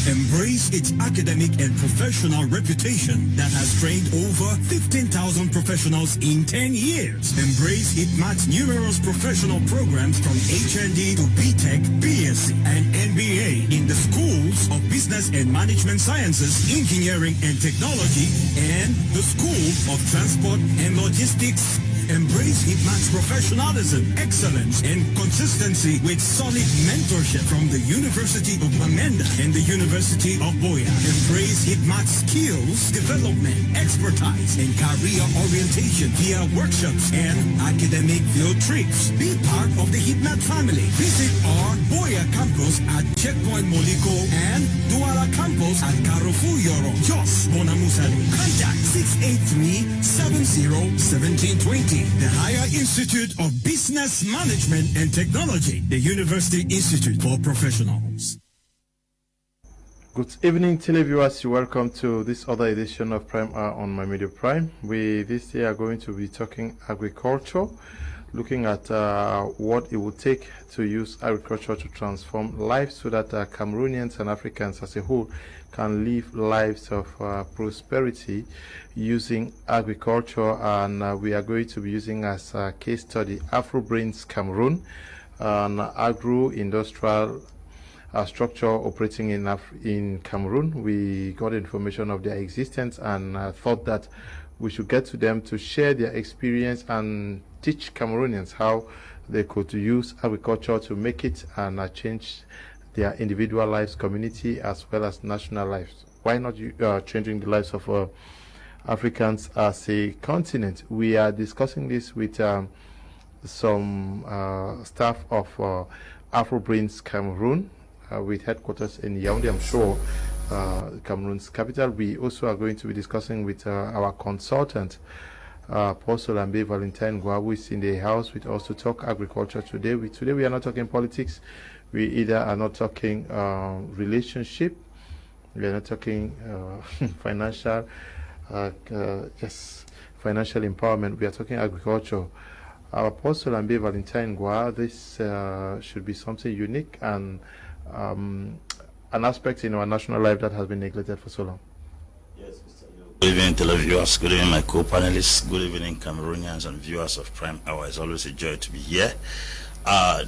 embrace its academic and professional reputation that has trained over 15,000 professionals in 10 years. Embrace HITMAT's numerous professional programs from HND to BTech, BSc, and MBA in the schools of Business and Management Sciences, Engineering and Technology, and the School of Transport and Logistics. Embrace HITMAT's professionalism, excellence, and consistency with solid mentorship from the University of Bamenda and the University of Boya. Embrace HITMAT's skills, development, expertise, and career orientation via workshops and academic field trips. Be part of the HITMAT family. Visit our Boya campus at Checkpoint Moliko and Douala campus at Carrefour Yoro, Jos, Bonamusale. Contact 683-70-1720. The Higher Institute of Business Management and Technology, the University Institute for Professionals. Good evening, televiewers. You're welcome to this other edition of Prime Hour on My Media Prime. We this day are going to be talking agriculture, looking at what it would take to use agriculture to transform lives so that Cameroonians and Africans as a whole can live lives of prosperity using agriculture. And we are going to be using as a case study Afro Cameroun, an agro-industrial structure operating in Cameroon. We got information of their existence and thought that we should get to them to share their experience and teach Cameroonians how they could use agriculture to make it and change their individual lives, community, as well as national lives. Why not changing the lives of Africans as a continent? We are discussing this with some staff of Afro Cameroun, with headquarters in Yaoundé, I'm sure, Cameroon's capital. We also are going to be discussing with our consultant, Paul Solambe Valentine Gwa, who is in the house with us to talk agriculture today. Today we are not talking politics. We either are not talking relationship. We are not talking financial, financial empowerment. We are talking agriculture. Our Paul Solambe Valentine Gwa, this should be something unique and an aspect in our national life that has been neglected for so long. Yes, Mr. Good evening, televiewers. Good evening, my co-panelists. Good evening, Cameroonians and viewers of Prime Hour. It's always a joy to be here.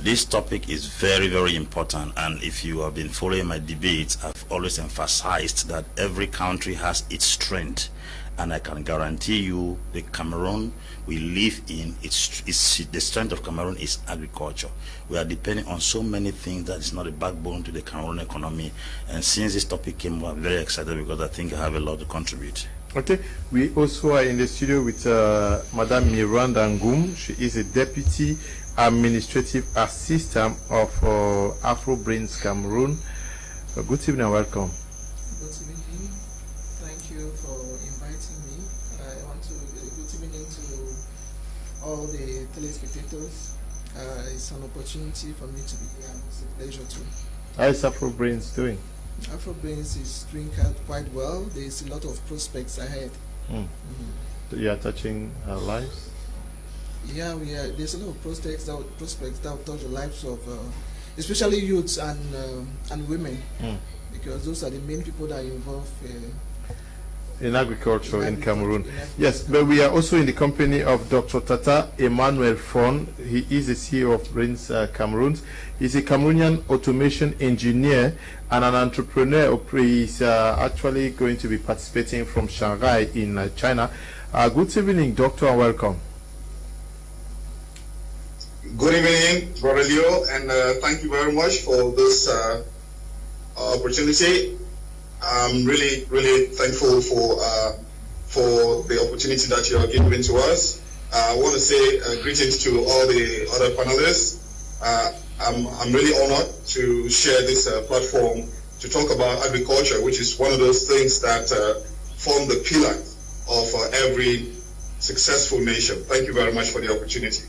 This topic is very, very important, and if you have been following my debates, I've always emphasized that every country has its strength, and I can guarantee you the Cameroon we live in, the strength of Cameroon is agriculture. We are depending on so many things that is not a backbone to the Cameroon economy, and since this topic came, I'm very excited because I think I have a lot to contribute. Okay, we also are in the studio with Madame Miranda Ngum. She is a Deputy Administrative Assistant of Afro Cameroun. Good evening and welcome. Good evening. Thank you for inviting me. I want to good evening to all the telespectators. It's an opportunity for me to be here. It's a pleasure too. How is Afro doing? Afro is doing quite well. There's a lot of prospects ahead. You are touching lives? Yeah, there's a lot of prospects that will touch the lives of especially youths and women, because those are the main people that are involved in agriculture in Cameroon. Yes, but we are also in the company of Dr. Tata Emmanuel Fon. He is the CEO of Brains Cameroon. He's a Cameroonian automation engineer and an entrepreneur. He's actually going to be participating from Shanghai in China. Good evening, doctor, and welcome. Good evening, Brother Leo, and thank you very much for this opportunity. I'm really, really thankful for the opportunity that you are giving to us. I want to say greetings to all the other panelists. I'm really honored to share this platform to talk about agriculture, which is one of those things that form the pillar of every successful nation. Thank you very much for the opportunity.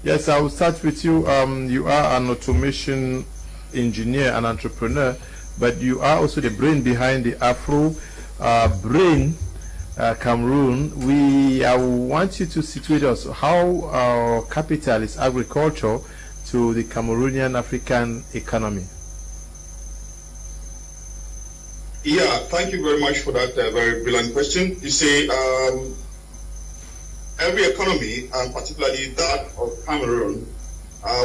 Yes, I will start with you. You are an automation engineer and entrepreneur, but you are also the brain behind the Afro Cameroon. I want you to situate us how capital is agriculture to the Cameroonian African economy. Yeah, thank you very much for that very brilliant question. You see, every economy, and particularly that of Cameroon,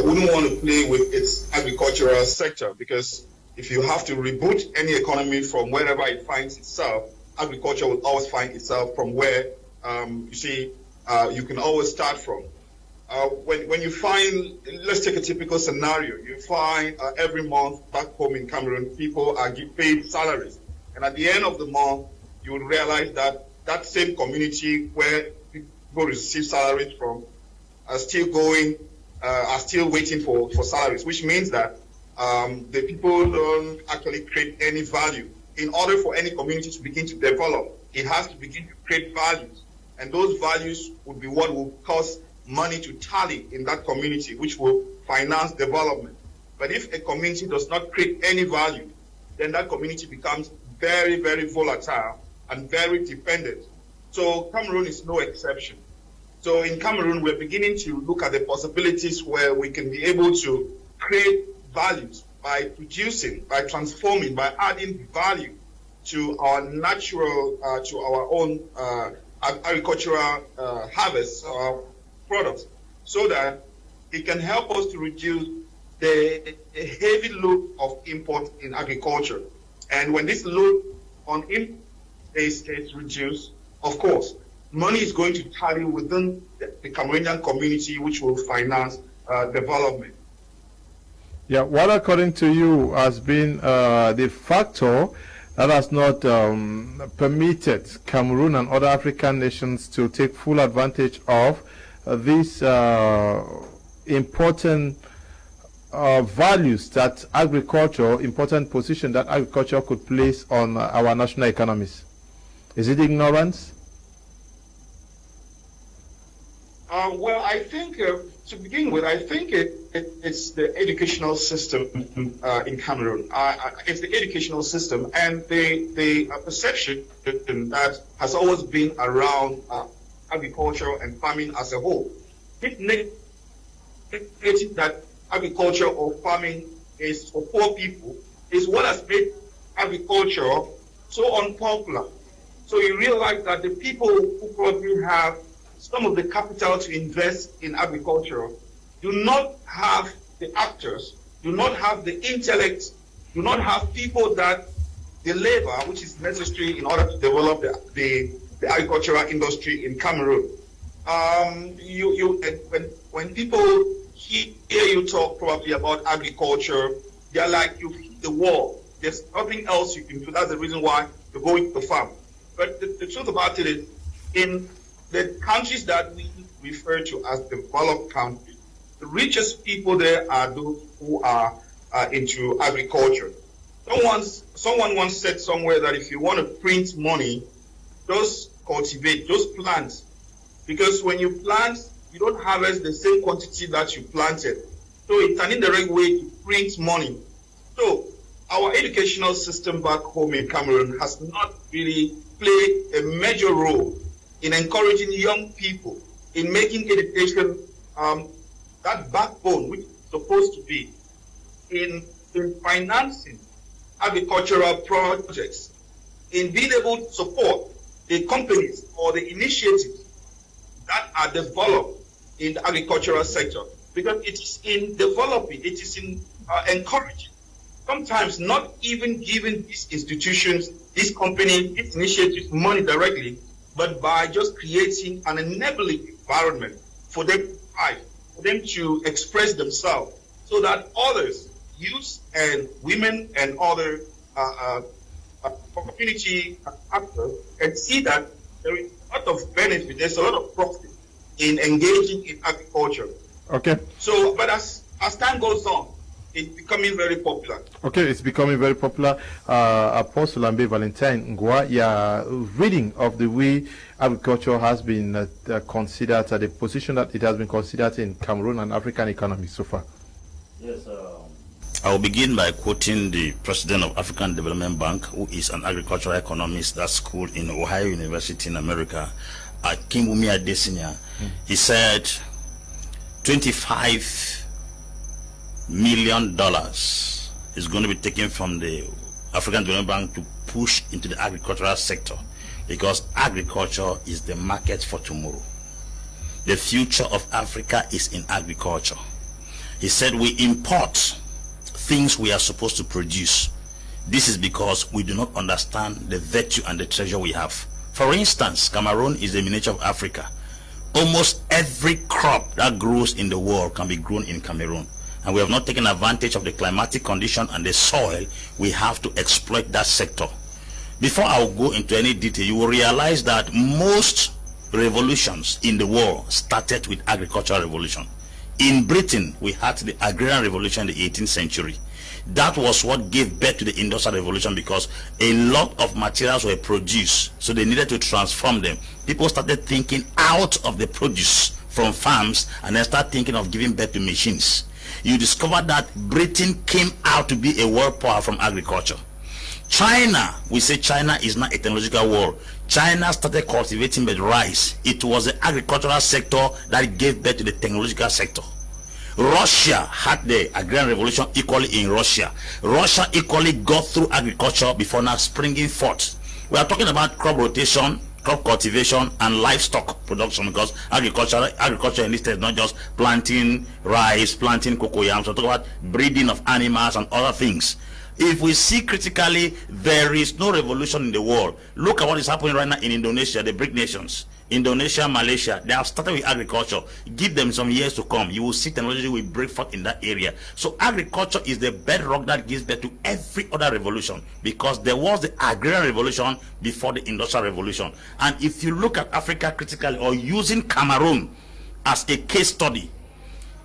wouldn't want to play with its agricultural sector, because if you have to reboot any economy from wherever it finds itself, agriculture will always find itself from where you can always start from. When you find, let's take a typical scenario, you find every month back home in Cameroon, people are paid salaries. And at the end of the month, you will realize that that same community where people receive salaries from are still waiting for salaries, which means that the people don't actually create any value. In order for any community to begin to develop, it has to begin to create values. And those values would be what will cause money to tally in that community, which will finance development. But if a community does not create any value, then that community becomes very, very volatile and very dependent. So Cameroon is no exception. So in Cameroon, we're beginning to look at the possibilities where we can be able to create values by producing, by transforming, by adding value to our natural, to our own agricultural harvests, our products, so that it can help us to reduce the heavy load of import in agriculture. And when this load on import is reduced, of course, money is going to tally within the Cameroonian community, which will finance development. Yeah, what according to you has been the factor that has not permitted Cameroon and other African nations to take full advantage of these important values that agriculture, important position that agriculture could place on our national economies? Is it ignorance? Well, I think, to begin with, I think it's the educational system in Cameroon. It's the educational system and the perception that has always been around agriculture and farming as a whole. This negative that agriculture or farming is for poor people is what has made agriculture so unpopular. So you realize that the people who probably have some of the capital to invest in agriculture do not have the actors, do not have the intellect, do not have people that the labor which is necessary in order to develop the agricultural industry in Cameroon. When people hear you talk probably about agriculture, they're like, you hit the wall. There's nothing else you can do. That's the reason why you're going to farm. But the truth about it is, in the countries that we refer to as developed countries, the richest people there are those who are into agriculture. Someone once said somewhere that if you want to print money, just cultivate, just plant. Because when you plant, you don't harvest the same quantity that you planted. So it's an indirect way to print money. So our educational system back home in Cameroon has not really played a major role in encouraging young people, in making education that backbone which is supposed to be, in financing agricultural projects, in being able to support the companies or the initiatives that are developed in the agricultural sector. Because it is in developing, it is in encouraging, sometimes not even giving these institutions, these companies, these initiatives money directly, but by just creating an enabling environment for them to thrive, for them to express themselves, so that others, youth and women and other community actors can see that there is a lot of benefit, there's a lot of profit in engaging in agriculture. Okay. So, but as time goes on, it's becoming very popular. Okay, it's becoming very popular. Apostle Ambe Valentine Ngwa, your reading of the way agriculture has been considered, the position that it has been considered in Cameroon and African economy so far. Yes, I will begin by quoting the president of African Development Bank, who is an agricultural economist that's schooled in Ohio University in America, Kimbumi Adesina. He said $25 million is going to be taken from the African Development Bank to push into the agricultural sector, because agriculture is the market for tomorrow. The future of Africa is in agriculture. He said we import things we are supposed to produce. This is because we do not understand the virtue and the treasure we have. For instance, Cameroon is a miniature of Africa. Almost every crop that grows in the world can be grown in Cameroon. And we have not taken advantage of the climatic condition and the soil. We have to exploit that sector. Before I will go into any detail, you will realize that most revolutions in the world started with agricultural revolution. In Britain, we had the agrarian revolution in the 18th century. That was what gave birth to the industrial revolution, because a lot of materials were produced, so they needed to transform them. People started thinking out of the produce from farms and then start thinking of giving birth to machines. You discover that Britain came out to be a world power from agriculture. China, we say China is not a technological world. China started cultivating the rice. It was the agricultural sector that gave birth to the technological sector. Russia had the agrarian revolution equally in Russia. Russia equally got through agriculture before now springing forth. We are talking about crop rotation, crop cultivation, and livestock production, because agriculture in this state is not just planting rice, planting cocoyams. We're talking about breeding of animals and other things. If we see critically, there is no revolution in the world. Look at what is happening right now in Indonesia, the BRIC nations. Indonesia, Malaysia, they have started with agriculture. Give them some years to come. You will see technology will break forth in that area. So agriculture is the bedrock that gives birth to every other revolution, because there was the agrarian revolution before the industrial revolution. And if you look at Africa critically, or using Cameroon as a case study,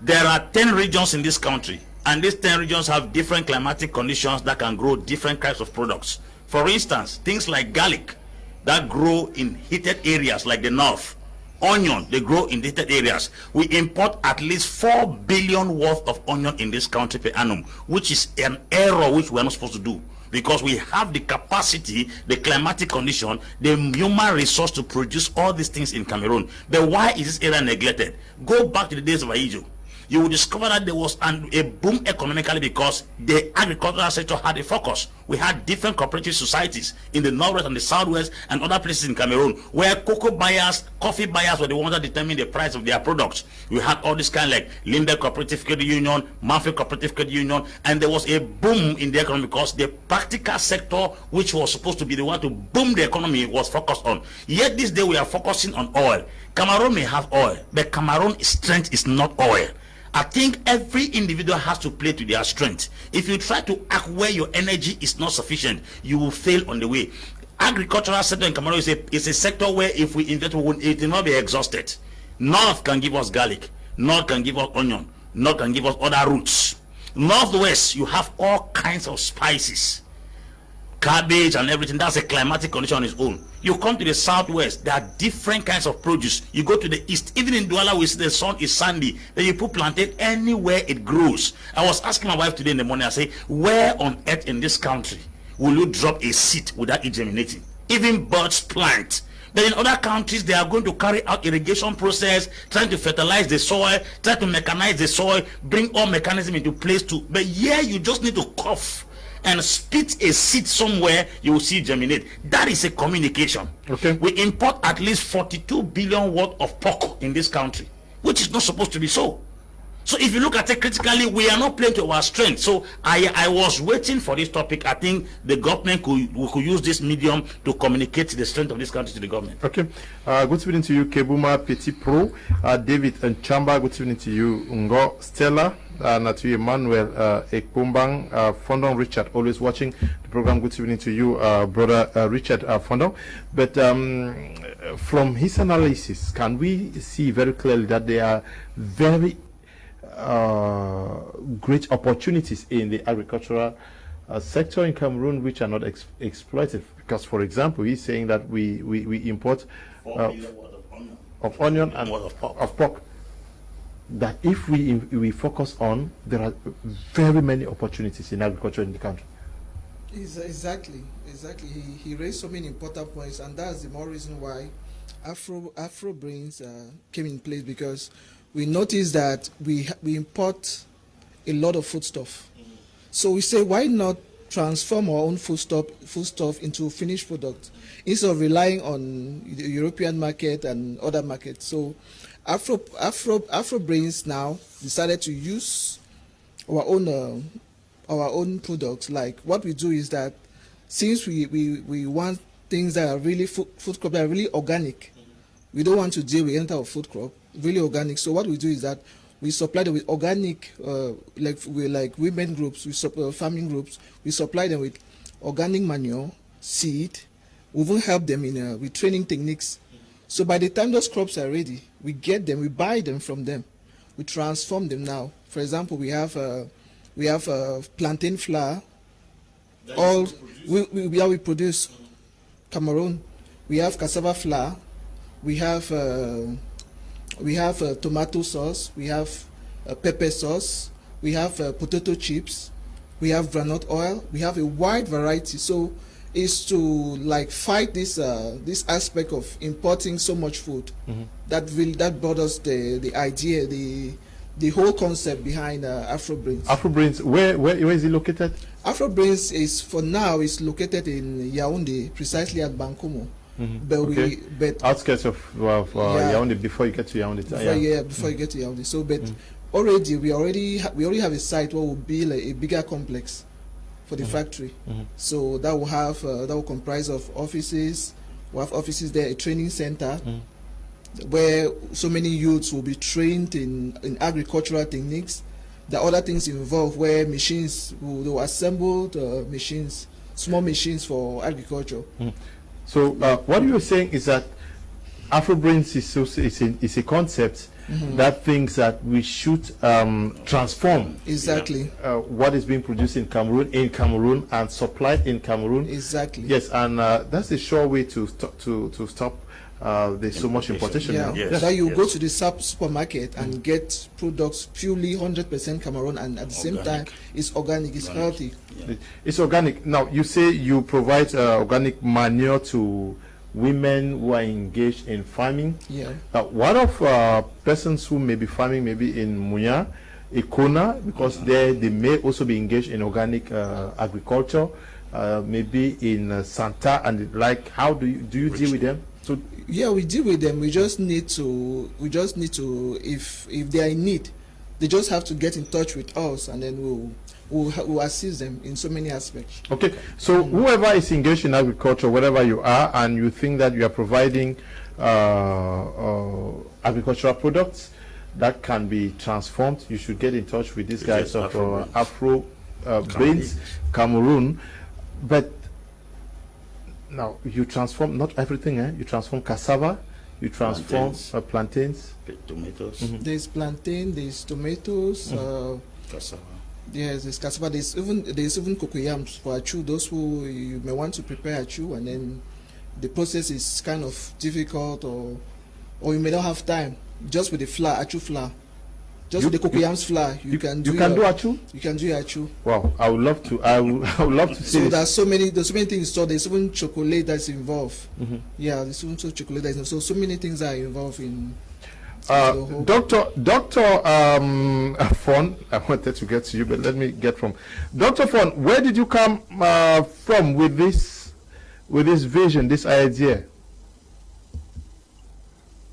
there are 10 regions in this country, and these 10 regions have different climatic conditions that can grow different types of products. For instance, things like garlic that grow in heated areas like the north. Onion, they grow in heated areas. We import at least 4 billion worth of onion in this country per annum, which is an error which we are not supposed to do, because we have the capacity, the climatic condition, the human resource to produce all these things in Cameroon. But why is this area neglected? Go back to the days of Aiju. You will discover that there was a boom economically because the agricultural sector had a focus. We had different cooperative societies in the northwest and the southwest and other places in Cameroon, where cocoa buyers, coffee buyers were the ones that determined the price of their products. We had all this kind like Limber Cooperative Credit Union, Manfred Cooperative Credit Union, and there was a boom in the economy because the practical sector, which was supposed to be the one to boom the economy, was focused on. Yet this day we are focusing on oil. Cameroon may have oil, but Cameroon's strength is not oil. I think every individual has to play to their strength. If you try to act where your energy is not sufficient, you will fail on the way. Agricultural sector in Cameroon is a sector where if we invest, it will not be exhausted. North can give us garlic. North can give us onion. North can give us other roots. Northwest, you have all kinds of spices, cabbage and everything. That's a climatic condition on its own. You come to the southwest, there are different kinds of produce. You go to the east, even in Douala, we see the sun is sandy. Then you put plantain anywhere it grows. I was asking my wife today in the morning, I say, where on earth in this country will you drop a seed without it germinating? Even birds plant. But in other countries, they are going to carry out irrigation process, trying to fertilize the soil, try to mechanize the soil, bring all mechanism into place too. But here you just need to cough and spit a seed somewhere, you will see germinate. That is a communication. Okay. We import at least 42 billion worth of pork in this country, which is not supposed to be so. So if you look at it critically, we are not playing to our strength. So I was waiting for this topic. I think the government could use this medium to communicate the strength of this country to the government. Okay. Good evening to you, Kebuma Petit Pro, David and Chamba. Good evening to you, Ngo Stella. And to you, Emmanuel Ekpumbang, Fondon Richard, always watching the program. Good evening to you, brother Richard Fondon. But from his analysis, can we see very clearly that there are very great opportunities in the agricultural sector in Cameroon which are not exploited? Because, for example, he's saying that we import of onion and of pork. That if we focus on, there are very many opportunities in agriculture in the country. Exactly. He raised so many important points, and that's the more reason why Afro brains came in place, because we noticed that we import a lot of foodstuff. So we say, why not transform our own foodstuff into finished product instead of relying on the European market and other markets. So Afro Brains now decided to use our own products. Like what we do is that since we want things that are really food crop that are really organic, we don't want to deal with any type of food crop, really organic. So what we do is that we supply them with organic, like women groups, farming groups. We supply them with organic manure, seed. We even help them with training techniques. So by the time those crops are ready, we get them, we buy them from them, we transform them now. For example, we have plantain flour. We produce Cameroon. We have cassava flour. We have tomato sauce. We have pepper sauce. We have potato chips. We have groundnut oil. We have a wide variety. So it's to like fight this aspect of importing so much food. That brought us the idea, the whole concept behind Afro Brains. Afro Brains, where is it located? Afro Brains is located in Yaoundé, precisely at Bankomo. But outskirts of Yaoundé before you get to Yaoundé. Before you get to Yaoundé. So, but we already have a site where will be like a bigger complex for the factory. So that will comprise of offices. We have offices there, a training center where so many youths will be trained in agricultural techniques. There are other things involved where machines will assemble machines, small machines for agriculture. So what you were saying is that Afro Brains is a concept that thinks that we should transform exactly what is being produced in Cameroon and supplied in Cameroon. Exactly. Yes, and that's a sure way to stop there's so much importation now. Yes. That you go to the supermarket and get products purely 100% Cameroon, and at the same time it's organic, it's healthy. It's organic. Now you say you provide organic manure to women who are engaged in farming. What of persons who may be farming maybe in Munya, Ikona, because they may also be engaged in organic agriculture, maybe in Santa and like. How do you deal with them? So we deal with them. We just need to if they are in need, they just have to get in touch with us, and then we'll assist them in so many aspects. Okay, so whoever is engaged in agriculture, wherever you are, and you think that you are providing agricultural products that can be transformed, you should get in touch with these guys of Afro Brains, Cameroon. But now you transform not everything, You transform cassava, you transform plantains, tomatoes. There's plantain, there's tomatoes, cassava. Yes, there's cassava. There's even cocoyams for achu. Those who you may want to prepare achu, and then the process is kind of difficult, or you may not have time. Just with the flour, achu flour. Just with the cocoyams flour, you can do achu. You can do achu. Wow, I would love to. I would love to see. So there's so many things. So there's even chocolate that's involved. Yeah, there's even chocolate that's involved. So many things are involved in. Dr. Fon, I wanted to get to you, but let me get from Dr. Fon. Where did you come from with this vision, this idea?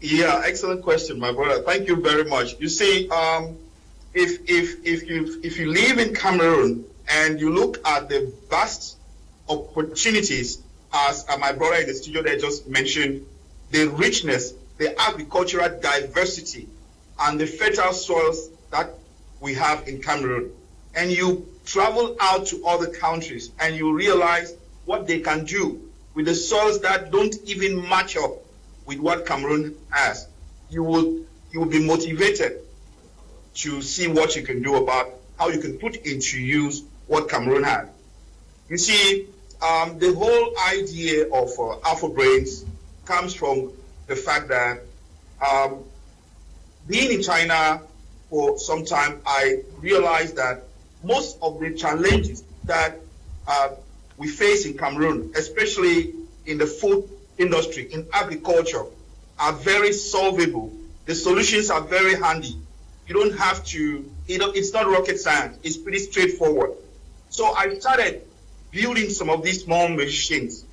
Yeah, excellent question, my brother. Thank you very much. You see, if you live in Cameroon and you look at the vast opportunities, as my brother in the studio there just mentioned, the richness, the agricultural diversity, and the fertile soils that we have in Cameroon, and you travel out to other countries and you realize what they can do with the soils that don't even match up with what Cameroon has, you will be motivated to see what you can do about how you can put into use what Cameroon has. You see, the whole idea of Afro Brains comes from the fact that being in China for some time, I realized that most of the challenges that we face in Cameroon, especially in the food industry, in agriculture, are very solvable. The solutions are very handy. You don't have to, it's not rocket science. It's pretty straightforward. So I started building some of these small machines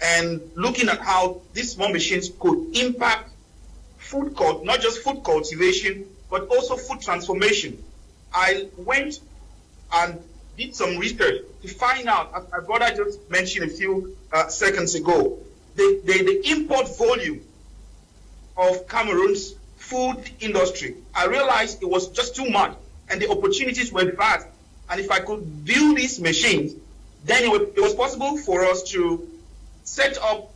and looking at how these small machines could impact not just food cultivation, but also food transformation. I went and did some research to find out, as my brother just mentioned a few seconds ago, the import volume of Cameroon's food industry. I realized it was just too much and the opportunities were vast. And if I could build these machines, then it was possible for us to set up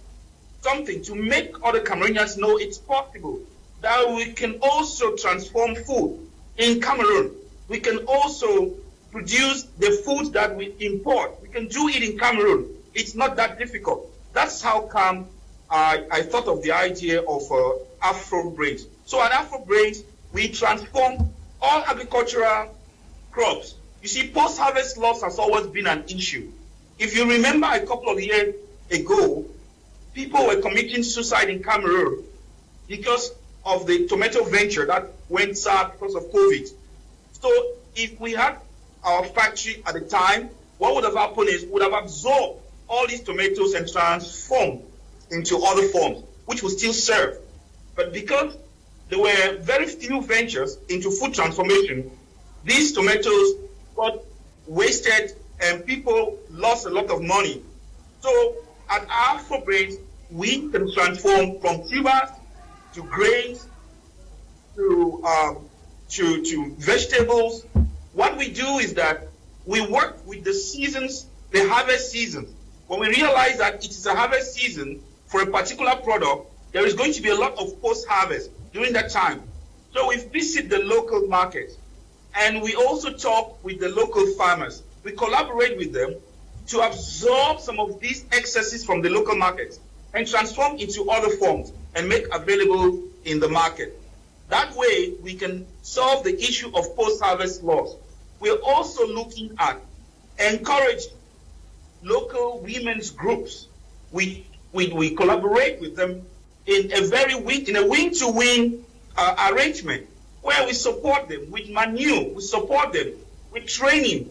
something to make other Cameroonians know it's possible, that we can also transform food in Cameroon. We can also produce the food that we import. We can do it in Cameroon. It's not that difficult. That's how come I thought of the idea of Afro Brains. So at Afro Brains, we transform all agricultural crops. You see, post-harvest loss has always been an issue. If you remember a couple of years ago, people were committing suicide in Cameroon because of the tomato venture that went south because of COVID. So if we had our factory at the time, what would have happened is we would have absorbed all these tomatoes and transformed into other forms, which would still serve. But because there were very few ventures into food transformation, these tomatoes got wasted and people lost a lot of money. So at Afro Brains, we can transform from tubers to grains to vegetables. What we do is that we work with the seasons, the harvest season. When we realize that it is a harvest season for a particular product, there is going to be a lot of post-harvest during that time. So we visit the local market and we also talk with the local farmers. We collaborate with them to absorb some of these excesses from the local markets and transform into other forms and make available in the market. That way, we can solve the issue of post-harvest loss. We're also looking at encouraging local women's groups. We collaborate with them in a win-to-win arrangement where we support them with manure, we support them with training,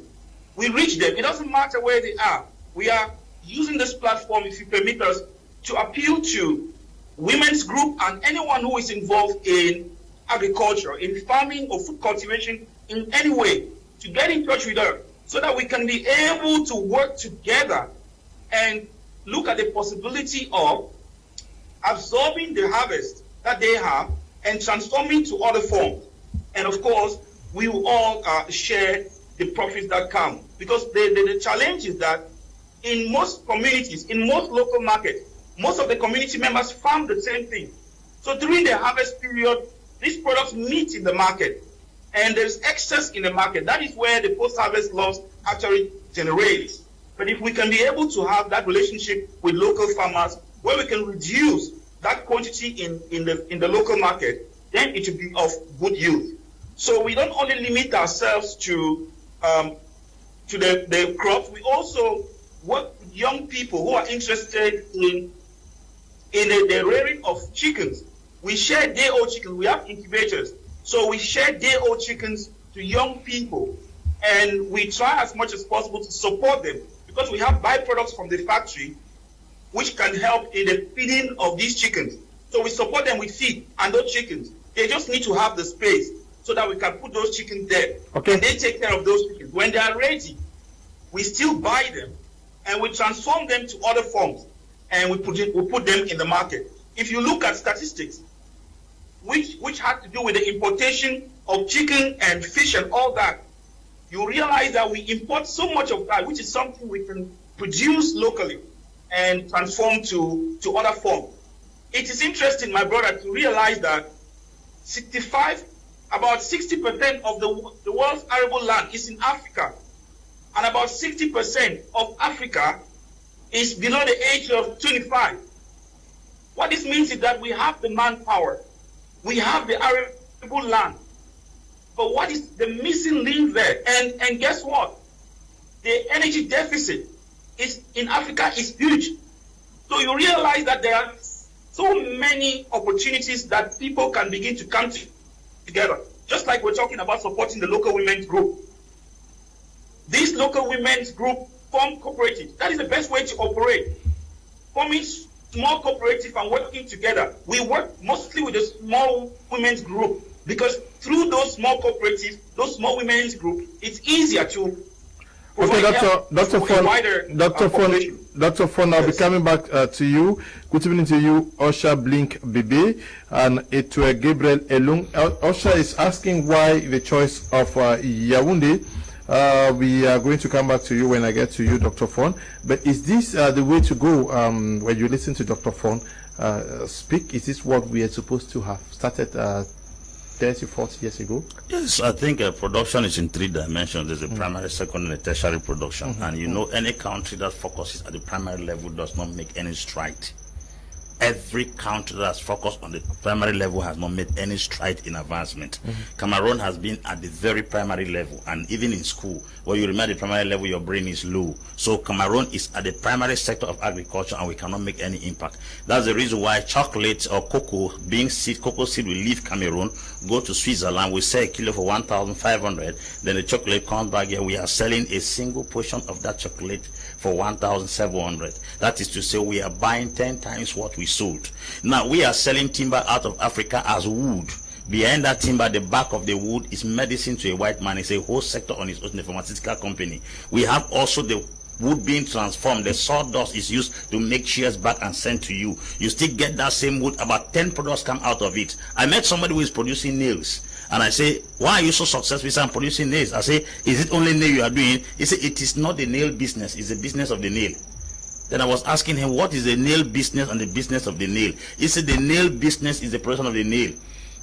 we reach them. It doesn't matter where they are. We are using this platform, if you permit us, to appeal to women's group and anyone who is involved in agriculture, in farming or food cultivation in any way, to get in touch with us so that we can be able to work together and look at the possibility of absorbing the harvest that they have and transforming to other forms. And of course, we will all share the profits that come. Because the challenge is that in most communities, in most local markets, most of the community members farm the same thing. So during the harvest period, these products meet in the market and there's excess in the market. That is where the post-harvest loss actually generates. But if we can be able to have that relationship with local farmers where we can reduce that quantity in the local market, then it will be of good use. So we don't only limit ourselves to the crops, we also work with young people who are interested in the rearing of chickens. We share day-old chickens. We have incubators. So we share day-old chickens to young people. And we try as much as possible to support them because we have byproducts from the factory which can help in the feeding of these chickens. So we support them with feed and those chickens. They just need to have the space so that we can put those chickens there. Okay. And they take care of those chickens. When they are ready, we still buy them and we transform them to other forms and we put them in the market. If you look at statistics, which had to do with the importation of chicken and fish and all that, you realize that we import so much of that, which is something we can produce locally and transform to other forms. It is interesting, my brother, to realize that about 60% of the world's arable land is in Africa, and about 60% of Africa is below the age of 25. What this means is that we have the manpower, we have the arable land, but what is the missing link there? And guess what? The energy deficit in Africa is huge. So you realize that there are so many opportunities that people can begin to come together. Just like we're talking about supporting the local women's group. This local women's group form cooperatives. That is the best way to operate. Forming small cooperative and working together. We work mostly with a small women's group because through those small cooperatives, those small women's group, it's easier to okay, Dr. Fon, I'll be coming back to you. Good evening to you, Osha Blink Bibi and Etue Gabriel Elung. Osha is asking why the choice of Yaoundé. We are going to come back to you when I get to you, Dr. Fon. But is this the way to go when you listen to Dr. Fon speak? Is this what we are supposed to have started 30, 40 years ago? Yes, I think production is in 3 dimensions. There's a primary, secondary, and tertiary production. And you know, any country that focuses at the primary level does not make any stride. Every country that's focused on the primary level has not made any stride in advancement. Cameroon has been at the very primary level, and even in school, when you remain at the primary level, your brain is low. So Cameroon is at the primary sector of agriculture, and we cannot make any impact. That's the reason why chocolate or cocoa cocoa seed will leave Cameroon, go to Switzerland, we sell a kilo for 1,500, then the chocolate comes back here, we are selling a single portion of that chocolate for 1,700. That is to say, we are buying 10 times what we sold. Now we are selling timber out of Africa as wood. Behind that timber, the back of the wood is medicine to a white man. It's a whole sector on its own, a pharmaceutical company. We have also the wood being transformed. The sawdust is used to make chairs back and sent to you. You still get that same wood. About 10 products come out of it. I met somebody who is producing nails. And I say, why are you so successful in producing nails? I say, is it only nail you are doing? He said, it is not the nail business, it's the business of the nail. Then I was asking him, what is the nail business and the business of the nail? He said, the nail business is the production of the nail.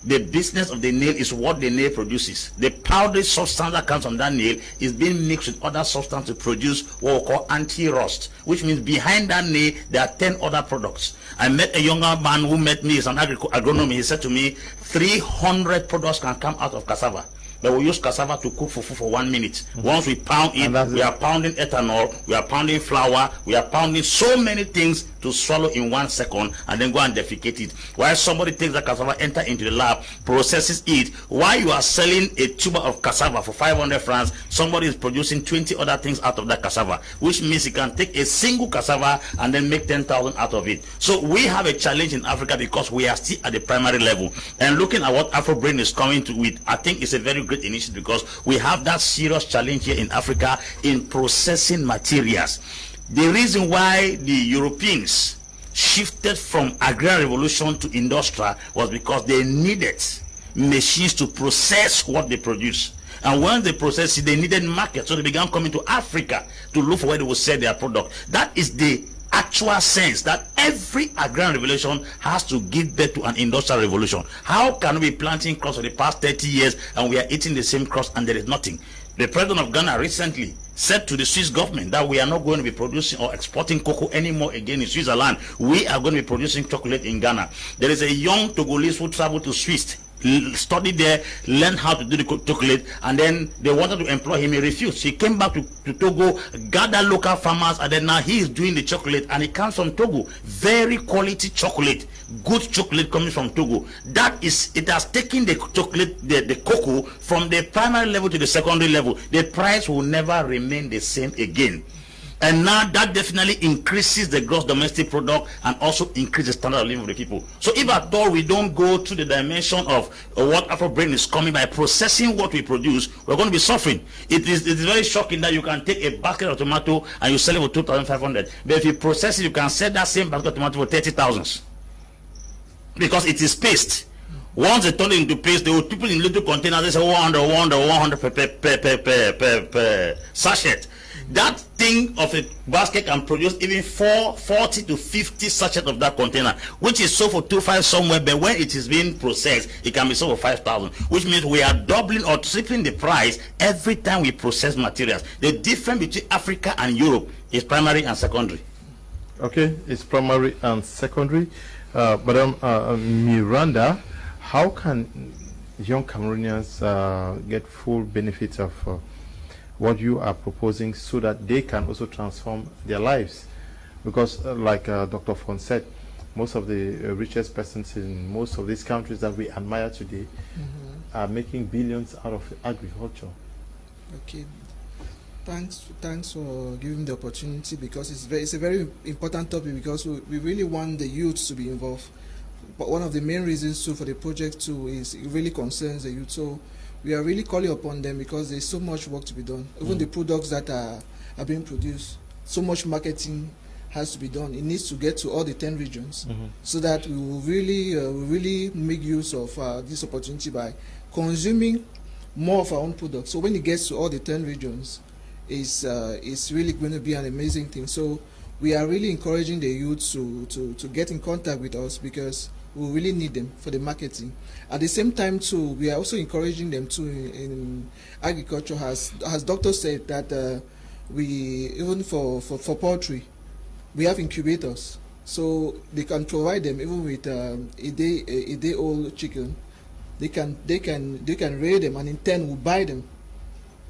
The business of the nail is what the nail produces. The powdery substance that comes from that nail is being mixed with other substances to produce what we call anti-rust, which means behind that nail, there are 10 other products. I met a younger man who met me as an agronomist. He said to me, 300 products can come out of cassava. But we use cassava to cook fufu for 1 minute. Once we pound it, we are pounding ethanol, we are pounding flour, we are pounding so many things to swallow in 1 second and then go and defecate it. While somebody takes the cassava, enter into the lab, processes it. While you are selling a tuber of cassava for 500 francs, somebody is producing 20 other things out of that cassava, which means you can take a single cassava and then make 10,000 out of it. So we have a challenge in Africa because we are still at the primary level. And looking at what Afro Brain is coming to with, I think it's a very great initiative because we have that serious challenge here in Africa in processing materials. The reason why the Europeans shifted from agrarian revolution to industrial was because they needed machines to process what they produce. And when they process it, they needed markets, so they began coming to Africa to look for where they would sell their product. That is the actual sense that every agrarian revolution has to give birth to an industrial revolution. How can we be planting crops for the past 30 years and we are eating the same crops and there is nothing? The president of Ghana recently said to the Swiss government that we are not going to be producing or exporting cocoa anymore again in Switzerland. We are going to be producing chocolate in Ghana. There is a young Togolese who traveled to Swiss, studied there, learned how to do the chocolate, and then they wanted to employ him. He refused. He came back to Togo, gathered local farmers, and then now he is doing the chocolate, and it comes from Togo. Very quality chocolate, good chocolate coming from Togo. That is, it has taken the chocolate, the cocoa from the primary level to the secondary level. The price will never remain the same again. And now that definitely increases the gross domestic product and also increases the standard of living of the people. So if at all we don't go to the dimension of what Afro Brain is coming by processing what we produce, we're going to be suffering. It is very shocking that you can take a basket of tomato and you sell it for 2,500. But if you process it, you can sell that same basket of tomato for 30,000. Because it is paste. Once they turn it into paste, they will put it in little containers. They say 100 per sachet. That thing of a basket can produce even 40 to 50 sachets of that container, which is sold for 2,500 somewhere, but when it is being processed, it can be sold for 5,000, which means we are doubling or tripling the price every time we process materials. The difference between Africa and Europe is primary and secondary. Okay, it's primary and secondary. Madam Miranda, how can young Cameroonians get full benefits of what you are proposing so that they can also transform their lives? Because like Dr. Fon said, most of the richest persons in most of these countries that we admire today are making billions out of agriculture. Okay. Thanks for giving the opportunity, because it's a very important topic, because we really want the youth to be involved. But one of the main reasons too for the project too is it really concerns the youth. So we are really calling upon them, because there's so much work to be done. Even the products that are being produced, so much marketing has to be done. It needs to get to all the 10 regions, so that we will really make use of this opportunity by consuming more of our own products. So when it gets to all the 10 regions, it's really going to be an amazing thing. So we are really encouraging the youth to get in contact with us, because we really need them for the marketing. At the same time too, we are also encouraging them too in agriculture. As doctor said, that we, even for poultry, we have incubators, so they can provide them even with a day old chicken. They can rear them, and in turn will buy them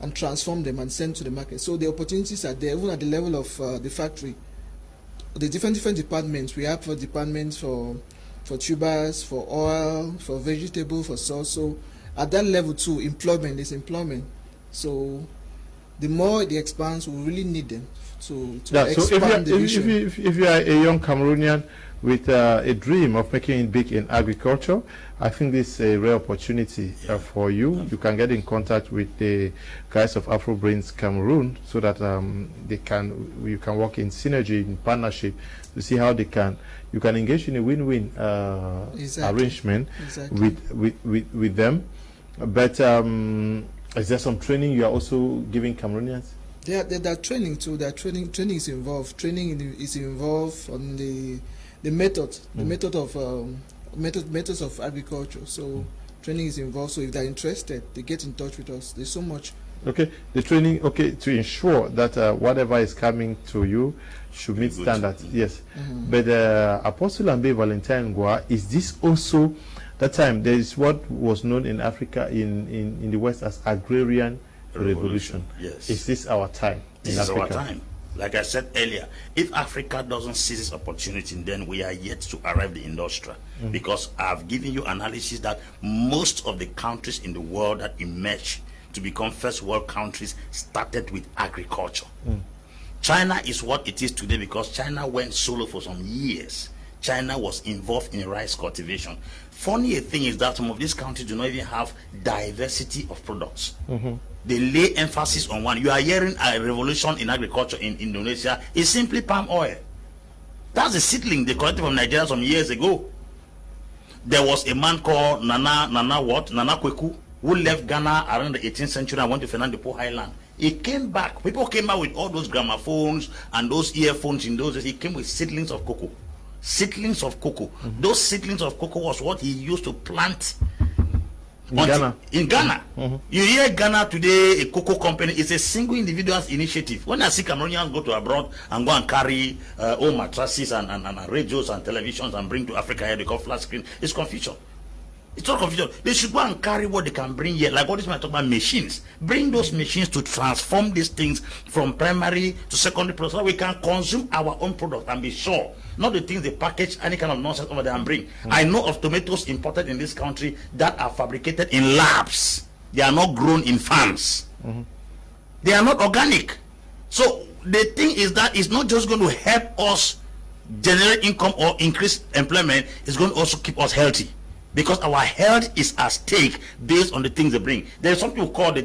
and transform them and send to the market. So the opportunities are there, even at the level of the factory. The different departments, we have departments for tubers, for oil, for vegetable, for sauce. So at that level too, employment is employment. So the more they expand, we really need them to expand the vision. If you are a young Cameroonian with a dream of making it big in agriculture, I think this is a rare opportunity for you. You can get in contact with the guys of Afro Brains Cameroon, so that you can work in synergy, in partnership, to see how you can engage in a win-win arrangement with them. But is there some training you are also giving Cameroonians? There training too. Training is involved. Training is involved on the methods of agriculture. So training is involved. So if they're interested, they get in touch with us. There's so much. Okay, the training. Okay, to ensure that whatever is coming to you should meet standards. Yes, but Apostle Ambe Valentine Gua, is this also that time? There is what was known in Africa in the West as agrarian revolution. Yes. Is this our time? This is our time. Like I said earlier, if Africa doesn't seize this opportunity, then we are yet to arrive the industrial. Because I've given you analysis that most of the countries in the world that emerged to become first world countries started with agriculture. China is what it is today because China went solo for some years. China was involved in rice cultivation. Funny thing is that some of these countries do not even have diversity of products. They lay emphasis on one. You are hearing a revolution in agriculture in Indonesia. It's simply palm oil. That's a seedling they collected from Nigeria some years ago. There was a man called Nana Kweku, who left Ghana around the 18th century and went to Fernando Po Highland. He came back. People came back with all those gramophones and those earphones in those days. He came with seedlings of cocoa. Seedlings of cocoa. Those seedlings of cocoa was what he used to plant in Ghana. You hear Ghana today, a cocoa company, it's a single individual's initiative. When I see Cameroonians go to abroad and go and carry old mattresses and radios and televisions and bring to Africa here, they call flat screen, it's confusion. It's not confusion. They should go and carry what they can bring here, like what this man talk about, machines. Bring those machines to transform these things from primary to secondary products, so that we can consume our own product and be sure. Not the things they package any kind of nonsense over there and bring. I know of tomatoes imported in this country that are fabricated in labs. They are not grown in farms. They are not organic. So the thing is that it's not just going to help us generate income or increase employment, it's going to also keep us healthy. Because our health is at stake based on the things they bring. There's something we call the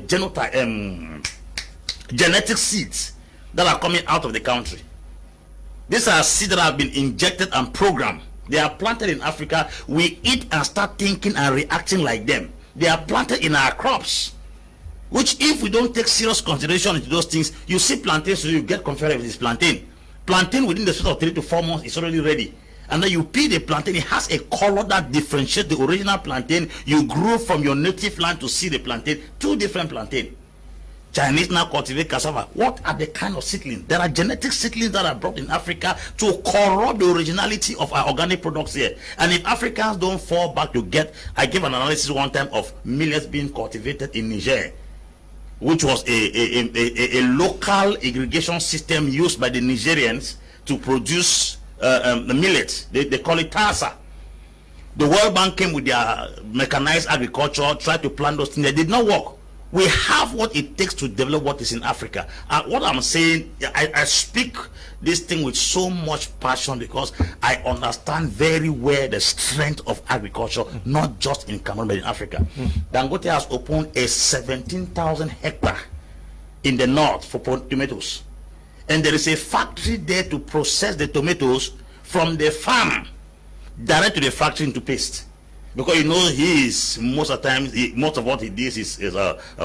genetic seeds that are coming out of the country. These are seeds that have been injected and programmed. They are planted in Africa. We eat and start thinking and reacting like them. They are planted in our crops. Which, if we don't take serious consideration into those things, you see plantain, so you get confused with this plantain. Plantain within the space of 3 to 4 months is already ready. And then you peel the plantain, it has a color that differentiates the original plantain you grew from your native land to see the plantain. 2 different plantain. Chinese now cultivate cassava. What are the kind of seedlings? There are genetic seedlings that are brought in Africa to corrupt the originality of our organic products here. And if Africans don't fall back to get, I gave an analysis one time of millets being cultivated in Niger, which was a local irrigation system used by the Nigerians to produce the millet. They call it tasa. The World Bank came with their mechanized agriculture, tried to plant those things. They did not work. We have what it takes to develop what is in Africa. And what I'm saying, I speak this thing with so much passion because I understand very well the strength of agriculture, not just in Cameroon but in Africa. Dangote has opened a 17,000 hectare in the north for tomatoes, and there is a factory there to process the tomatoes from the farm direct to the factory into paste. Because he is most of the time, most of what he does is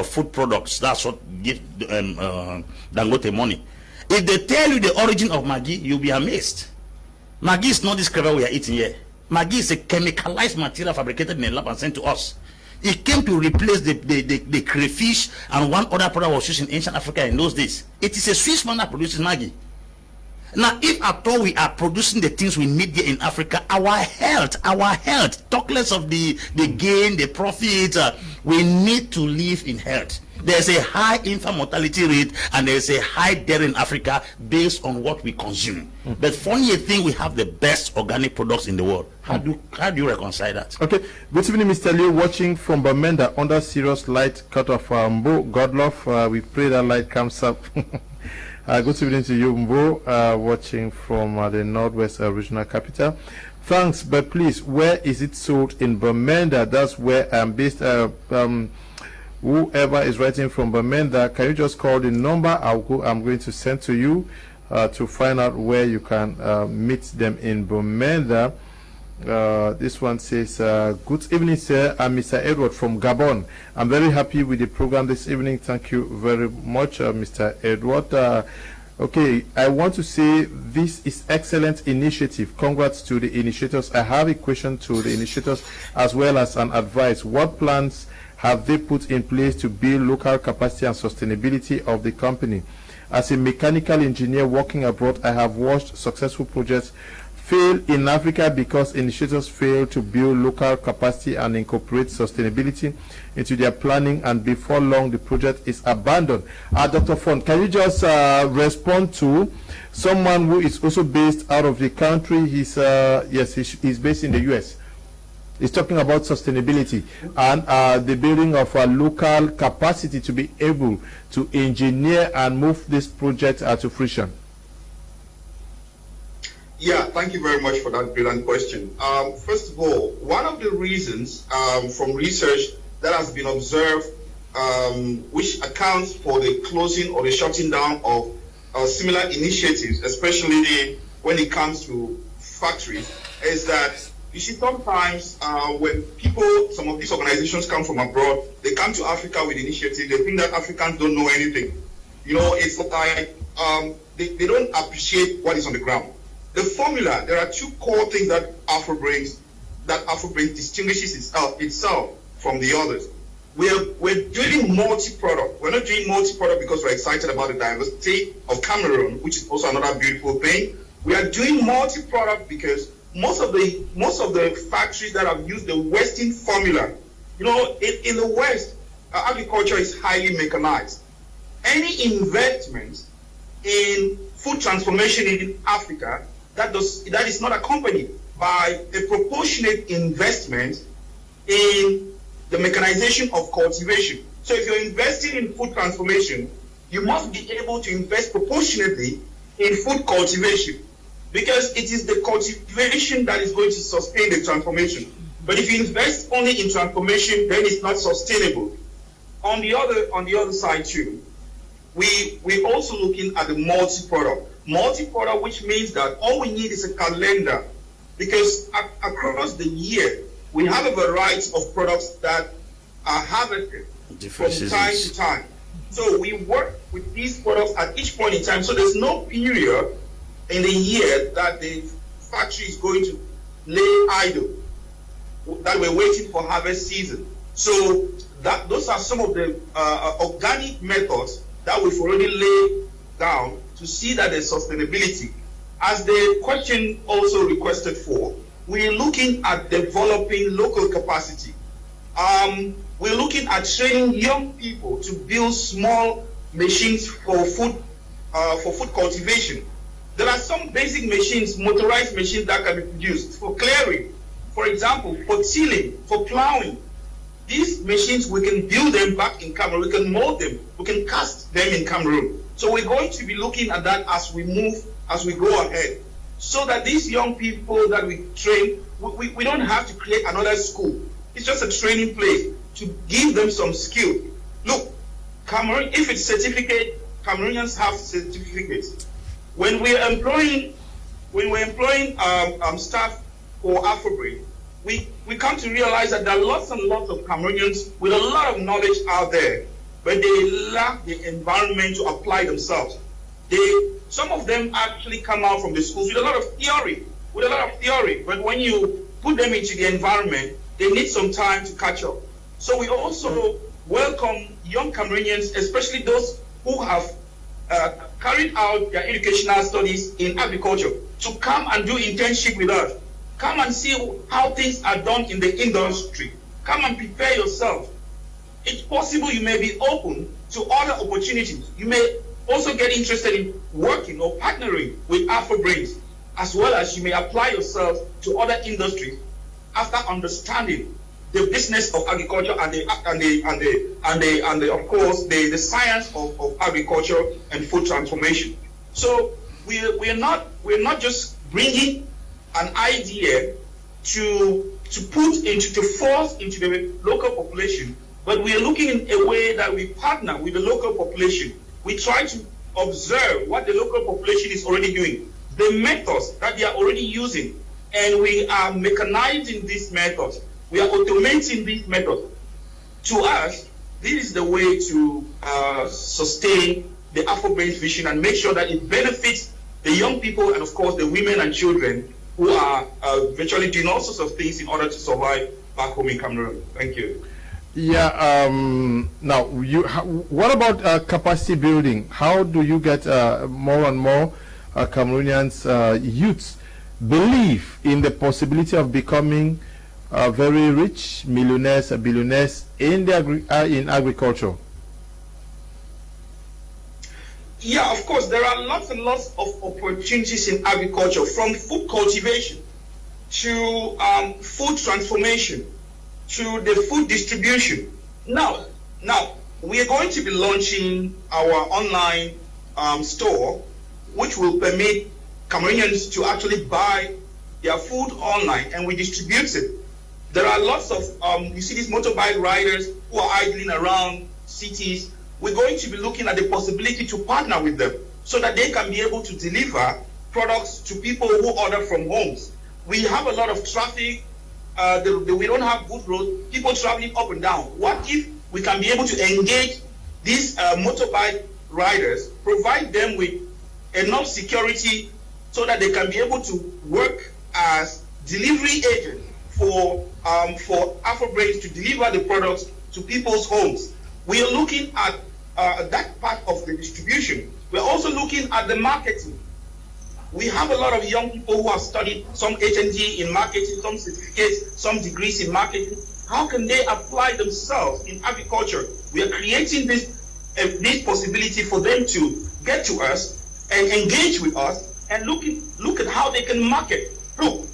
food products. That's what gives Dangote money. If they tell you the origin of Maggi, you'll be amazed. Maggi is not this crab we are eating here. Maggi is a chemicalized material fabricated in a lab and sent to us. It came to replace the crayfish and one other product was used in ancient Africa in those days. It is a Swiss man that produces Maggi. Now, if at all we are producing the things we need here in Africa, our health, talk less of the gain, the profit, we need to live in health. There's a high infant mortality rate and there's a high death in Africa based on what we consume. But funny thing, we have the best organic products in the world. How do you reconcile that? Okay, good evening, Mr. Liu, watching from Bamenda under serious light cut of Mbo Godlove. We pray that light comes up. Good evening to you, Mbo, watching from the Northwest Regional Capital. Thanks, but please, where is it sold in Bamenda? That's where I'm based. Whoever is writing from Bamenda, can you just call the number I'm going to send to you to find out where you can meet them in Bamenda. This one says, good evening, sir. I'm Mr. Edward from Gabon. I'm very happy with the program this evening. Thank you very much, Mr. Edward. Okay, I want to say this is excellent initiative. Congrats to the initiators. I have a question to the initiators as well as an advice. What plans have they put in place to build local capacity and sustainability of the company? As a mechanical engineer working abroad, I have watched successful projects fail in Africa because initiators fail to build local capacity and incorporate sustainability into their planning, and before long the project is abandoned. Dr. Font, can you just respond to someone who is also based out of the country? He's based in the US. He's talking about sustainability and the building of a local capacity to be able to engineer and move this project to fruition. Yeah, thank you very much for that brilliant question. First of all, one of the reasons from research that has been observed, which accounts for the closing or the shutting down of similar initiatives, especially when it comes to factories, is that you see sometimes when some of these organizations come from abroad, they come to Africa with initiatives, they think that Africans don't know anything. It's like they don't appreciate what is on the ground. The formula, there are two core things that Afro brings distinguishes itself from the others. We're doing multi-product. We're not doing multi-product because we're excited about the diversity of Cameroon, which is also another beautiful thing. We are doing multi-product because most of the factories that have used the Western formula, in the West, agriculture is highly mechanized. Any investment in food transformation in Africa that is not accompanied by a proportionate investment in the mechanization of cultivation. So if you're investing in food transformation, you must be able to invest proportionately in food cultivation, because it is the cultivation that is going to sustain the transformation. But if you invest only in transformation, then it's not sustainable. On the other side too, we're also looking at the multi-product. Multi-product, which means that all we need is a calendar, because across the year, we have a variety of products that are harvested from time to time. So we work with these products at each point in time. So there's no period in the year that the factory is going to lay idle, that we're waiting for harvest season. So those are some of the organic methods that we've already laid down to see that there's sustainability. As the question also requested for, we're looking at developing local capacity. We're looking at training young people to build small machines for food cultivation. There are some basic machines, motorized machines that can be produced for clearing, for example, for tilling, for plowing. these machines, we can build them back in Cameroon, we can mold them, we can cast them in Cameroon. So we're going to be looking at that as we move, as we go ahead, so that these young people that we train, we don't have to create another school. It's just a training place to give them some skill. Look, Cameroon, if it's certificate, Cameroonians have certificates. When we're employing staff for Afro, we come to realize that there are lots and lots of Cameroonians with a lot of knowledge out there, but they lack the environment to apply themselves. Some of them actually come out from the schools with a lot of theory, but when you put them into the environment, they need some time to catch up. So we also welcome young Cameroonians, especially those who have carried out their educational studies in agriculture, to come and do internship with us. Come and see how things are done in the industry. Come and prepare yourself. It's possible you may be open to other opportunities. You may also get interested in working or partnering with Afro-brains, as well as you may apply yourself to other industries after understanding the business of agriculture and of course the science of agriculture and food transformation. So we're not just bringing an idea to force into the local population, but we are looking in a way that we partner with the local population. We try to observe what the local population is already doing, the methods that they are already using, and we are mechanizing these methods. We are automating these methods. To us, this is the way to sustain the Afro-based vision and make sure that it benefits the young people and, of course, the women and children who are virtually doing all sorts of things in order to survive back home in Cameroon. Thank you. Yeah. Now, what about capacity building? How do you get more and more Cameroonians, youths, believe in the possibility of becoming very rich millionaires, billionaires in agriculture? Yeah, of course, there are lots and lots of opportunities in agriculture, from food cultivation to food transformation to the food distribution. Now, we are going to be launching our online store, which will permit Cameroonians to actually buy their food online, and we distribute it. There are lots of, you see these motorbike riders who are idling around cities. We're going to be looking at the possibility to partner with them so that they can be able to deliver products to people who order from homes. We have a lot of traffic. We don't have good roads, people traveling up and down. What if we can be able to engage these motorbike riders, provide them with enough security so that they can be able to work as delivery agents for Afro-brains to deliver the products to people's homes. We are looking at that part of the distribution. We're also looking at the marketing. We have a lot of young people who have studied some HND in marketing, some certificates, some degrees in marketing. How can they apply themselves in agriculture? We are creating this possibility for them to get to us and engage with us and look at how they can market. Look,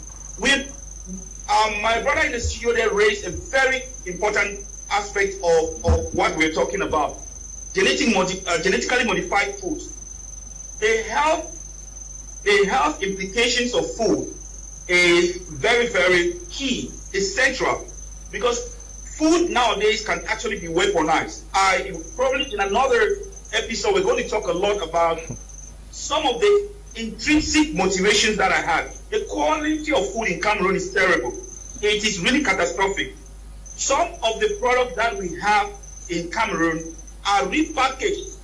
my brother in the studio there raised a very important aspect of what we're talking about. Genetically modified foods. The health implications of food is very, very key. It's central, because food nowadays can actually be weaponized. Probably in another episode, we're going to talk a lot about some of the intrinsic motivations that I had. The quality of food in Cameroon is terrible. It is really catastrophic. Some of the products that we have in Cameroon are repackaged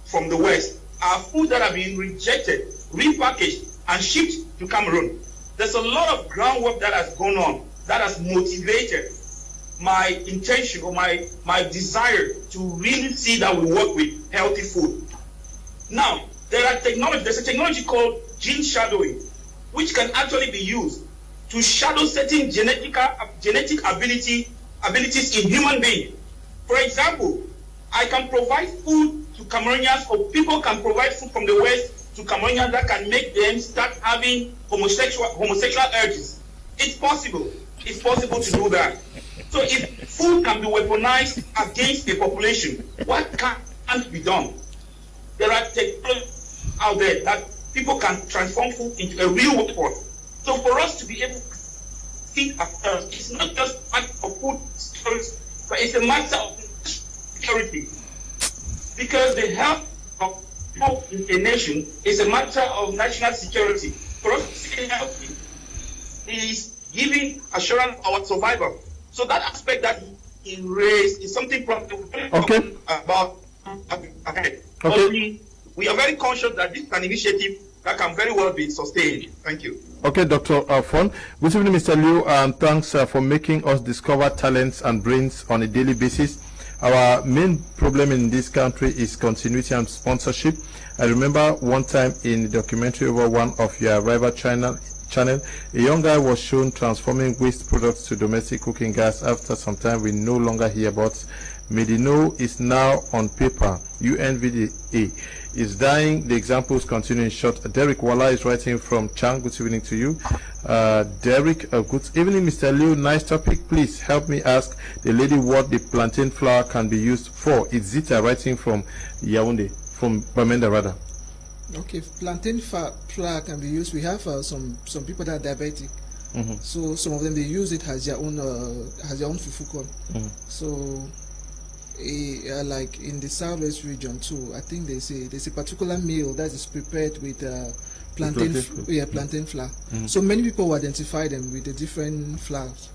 from the West, are food that are being rejected, repackaged, and shipped to Cameroon. There's a lot of groundwork that has gone on that has motivated my intention or my desire to really see that we work with healthy food. Now, there's a technology called gene shadowing, which can actually be used to shadow certain genetic abilities in human beings. For example, I can provide food to Cameroonians, or people can provide food from the West to Cameroonians that can make them start having homosexual urges. It's possible. It's possible to do that. So if food can be weaponized against a population, what can't be done? There are technologies out there that people can transform food into a real workforce. So for us to be able to think ourselves, it's not just a matter of food security, but it's a matter of security. Because the health of people in a nation is a matter of national security. For us to stay healthy is giving assurance of our survival. So that aspect that he raised is something probably about ahead. Okay. We are very conscious that this is an initiative that can very well be sustained. Thank you. Okay, Dr. Fon. Good evening, Mr. Liu, and thanks for making us discover talents and brains on a daily basis. Our main problem in this country is continuity and sponsorship. I remember one time in the documentary over one of your rival channel, a young guy was shown transforming waste products to domestic cooking gas. After some time, we no longer hear about. Medino is now on paper. UNVDA is dying. The examples continue in short. Derek Wala is writing from Chang. Good evening to you. Derek, good evening, Mr. Liu. Nice topic. Please help me ask the lady what the plantain flour can be used for. It's Zita writing from Yaoundé, from Bamenda rather. Okay, plantain flour can be used. We have some people that are diabetic. So some of them, they use it as their own fufu corn. So like in the southwest region too, I think there's a particular meal that is prepared with plantain flour. So many people will identify them with the different flours.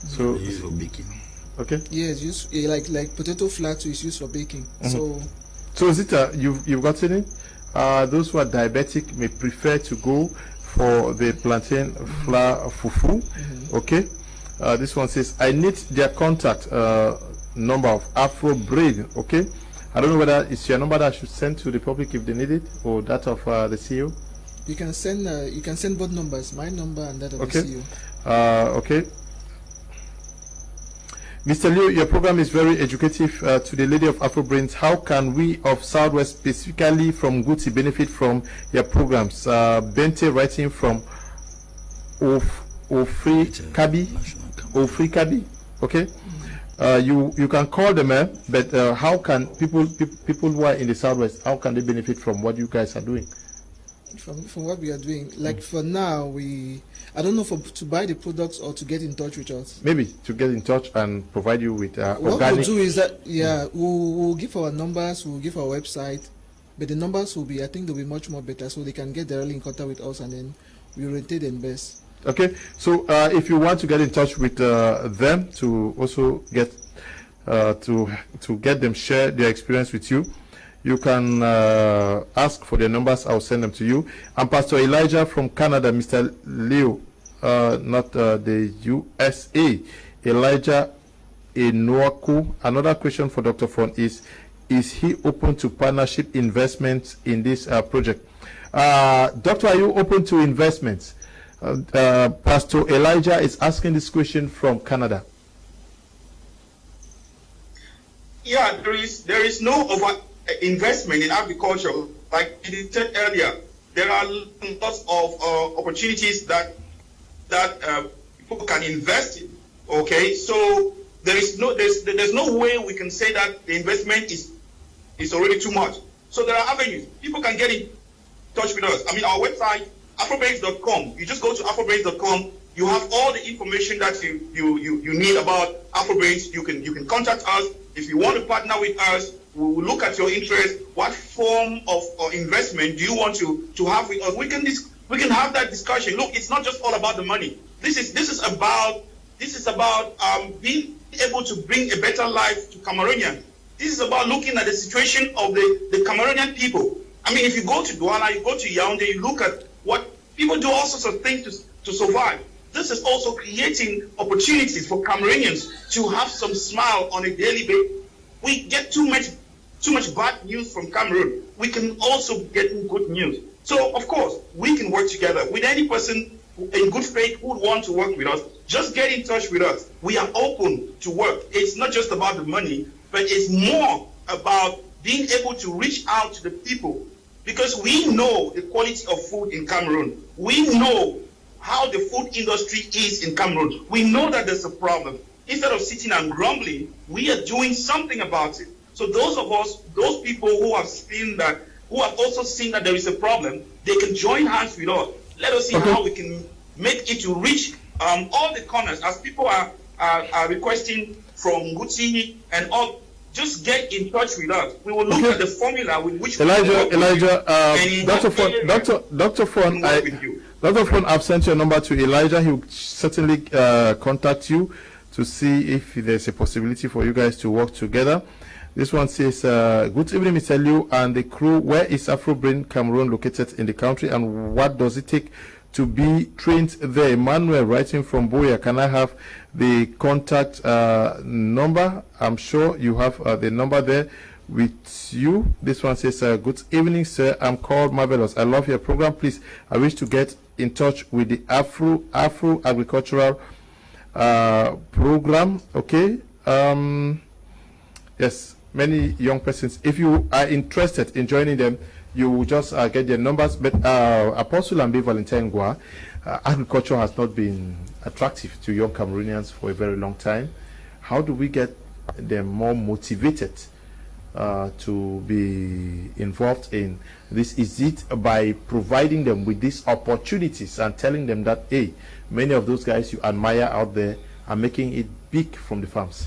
So used for baking. Okay. Yes, like potato flour too is used for baking. So Zita, you've got it. Those who are diabetic may prefer to go for the plantain flour fufu. Okay. This one says, I need their contact number of Afro braid. Okay. I don't know whether it's your number that I should send to the public if they need it, or that of the CEO. You can send both numbers, my number and that of the CEO. Okay. Mr. Liu, your program is very educative to the lady of Afro Brains. How can we of Southwest, specifically from Guti, benefit from your programs? Bente writing from Ofri Kabi. Okay. You can call them, but how can people who are in the Southwest, how can they benefit from what you guys are doing? From what we are doing, like for now, I don't know to buy the products or to get in touch with us. Maybe to get in touch and provide you with what organic. What we'll do is that we'll give our numbers, we'll give our website, but the numbers will be, I think they'll be much more better, so they can get directly in contact with us, and then we rotate them best. Okay, so if you want to get in touch with them to also get to get them share their experience with you, you can ask for their numbers. I'll send them to you. And Pastor Elijah from Canada, Mr. Liu, not the USA, Elijah Enoaku. Another question for Dr. Fon is he open to partnership investments in this project? Doctor, are you open to investments? Pastor Elijah is asking this question from Canada. Yeah, there is no over investment in agriculture. Like you said earlier, there are lots of opportunities that people can invest in. Okay, so there's no way we can say that the investment is already too much. So there are avenues. People can get in touch with us. I mean, our website, afrobrains.com. You just go to afrobrains.com. You have all the information that you need about Afrobrains. You can contact us if you want to partner with us. We will look at your interest. What form of investment do you want to have with us? We can have that discussion. Look, it's not just all about the money. This is about being able to bring a better life to Cameroonians. This is about looking at the situation of the Cameroonian people. I mean, if you go to Douala, you go to Yaoundé, you look at what people do, all sorts of things to survive. This is also creating opportunities for Cameroonians to have some smile on a daily basis. We get too much bad news from Cameroon. We can also get good news. So, of course, we can work together with any person in good faith who would want to work with us. Just get in touch with us. We are open to work. It's not just about the money, but it's more about being able to reach out to the people, because we know the quality of food in Cameroon. We know how the food industry is in Cameroon. We know that there's a problem. instead of sitting and grumbling, we are doing something about it. So those of us, those people who have seen that, who have also seen that there is a problem, they can join hands with us. Let us see how we can make it to reach all the corners, as people are requesting from Guti and all. Just get in touch with us. We will look at the formula with which Elijah, Dr. Fon, I've sent your number to Elijah. He will certainly contact you to see if there's a possibility for you guys to work together. This one says, good evening, Mr. Liu and the crew. Where is Afro Brain Cameroon located in the country, and what does it take to be trained there? Emmanuel writing from Boya. Can I have the contact number? I'm sure you have the number there with you. This one says, good evening, sir. I'm called Marvelous. I love your program. Please, I wish to get in touch with the Afro agricultural program. Okay. Yes, many young persons. If you are interested in joining them, you will just get their numbers. But Apostle Ambe Valentine Gua, agriculture has not been attractive to young Cameroonians for a very long time. How do we get them more motivated to be involved in this? Is it by providing them with these opportunities and telling them that, hey, many of those guys you admire out there are making it big from the farms?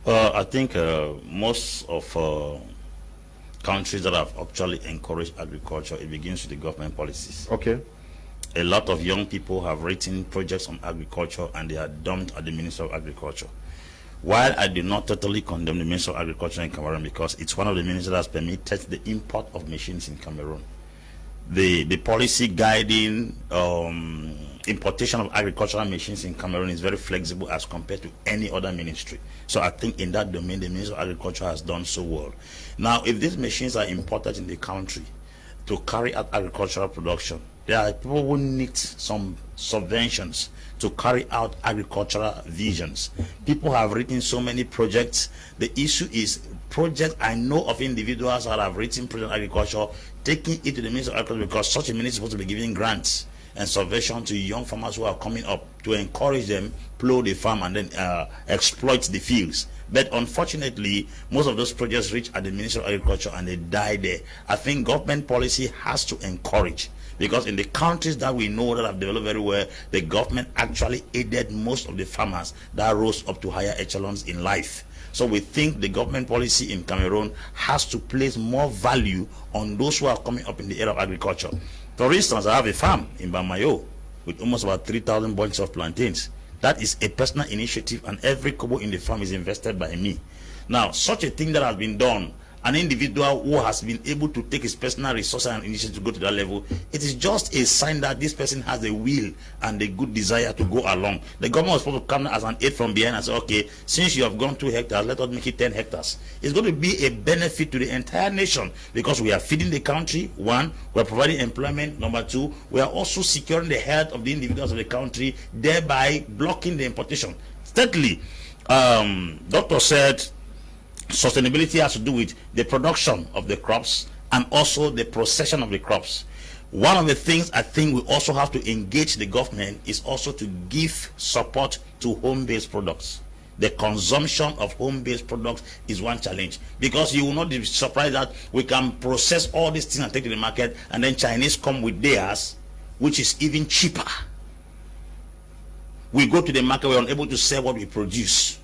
I think most of countries that have actually encouraged agriculture, it begins with the government policies. Okay. A lot of young people have written projects on agriculture and they are dumped at the Ministry of Agriculture. While I do not totally condemn the Ministry of Agriculture in Cameroon, because it's one of the ministries that has permitted the import of machines in Cameroon. The policy guiding importation of agricultural machines in Cameroon is very flexible as compared to any other ministry. So I think in that domain, the Ministry of Agriculture has done so well. Now, if these machines are imported in the country to carry out agricultural production, there are people who need some subventions to carry out agricultural visions. People have written so many projects. The issue is projects. I know of individuals that have written project agriculture, taking it to the Ministry of Agriculture, because such a ministry is supposed to be giving grants and subvention to young farmers who are coming up to encourage them plow the farm and then exploit the fields. But unfortunately, most of those projects reach at the Ministry of Agriculture and they die there. I think government policy has to encourage, because in the countries that we know that have developed very well, the government actually aided most of the farmers that rose up to higher echelons in life. So we think the government policy in Cameroon has to place more value on those who are coming up in the area of agriculture. For instance, I have a farm in Bamayo with almost about 3,000 bunches of plantains. That is a personal initiative, and every kobo in the farm is invested by me. Now, such a thing that has been done, an individual who has been able to take his personal resources and initiative to go to that level, it is just a sign that this person has the will and the good desire to go along. The government was supposed to come as an aid from behind and say, okay, since you have gone 2 hectares, let us make it 10 hectares. It's going to be a benefit to the entire nation, because we are feeding the country. 1, we are providing employment. Number 2, we are also securing the health of the individuals of the country, thereby blocking the importation. Thirdly, doctor said sustainability has to do with the production of the crops and also the procession of the crops. One of the things I think we also have to engage the government is also to give support to home-based products. The consumption of home-based products is one challenge, because you will not be surprised that we can process all these things and take to the market, and then Chinese come with theirs, which is even cheaper. We go to the market, we're unable to sell what we produce.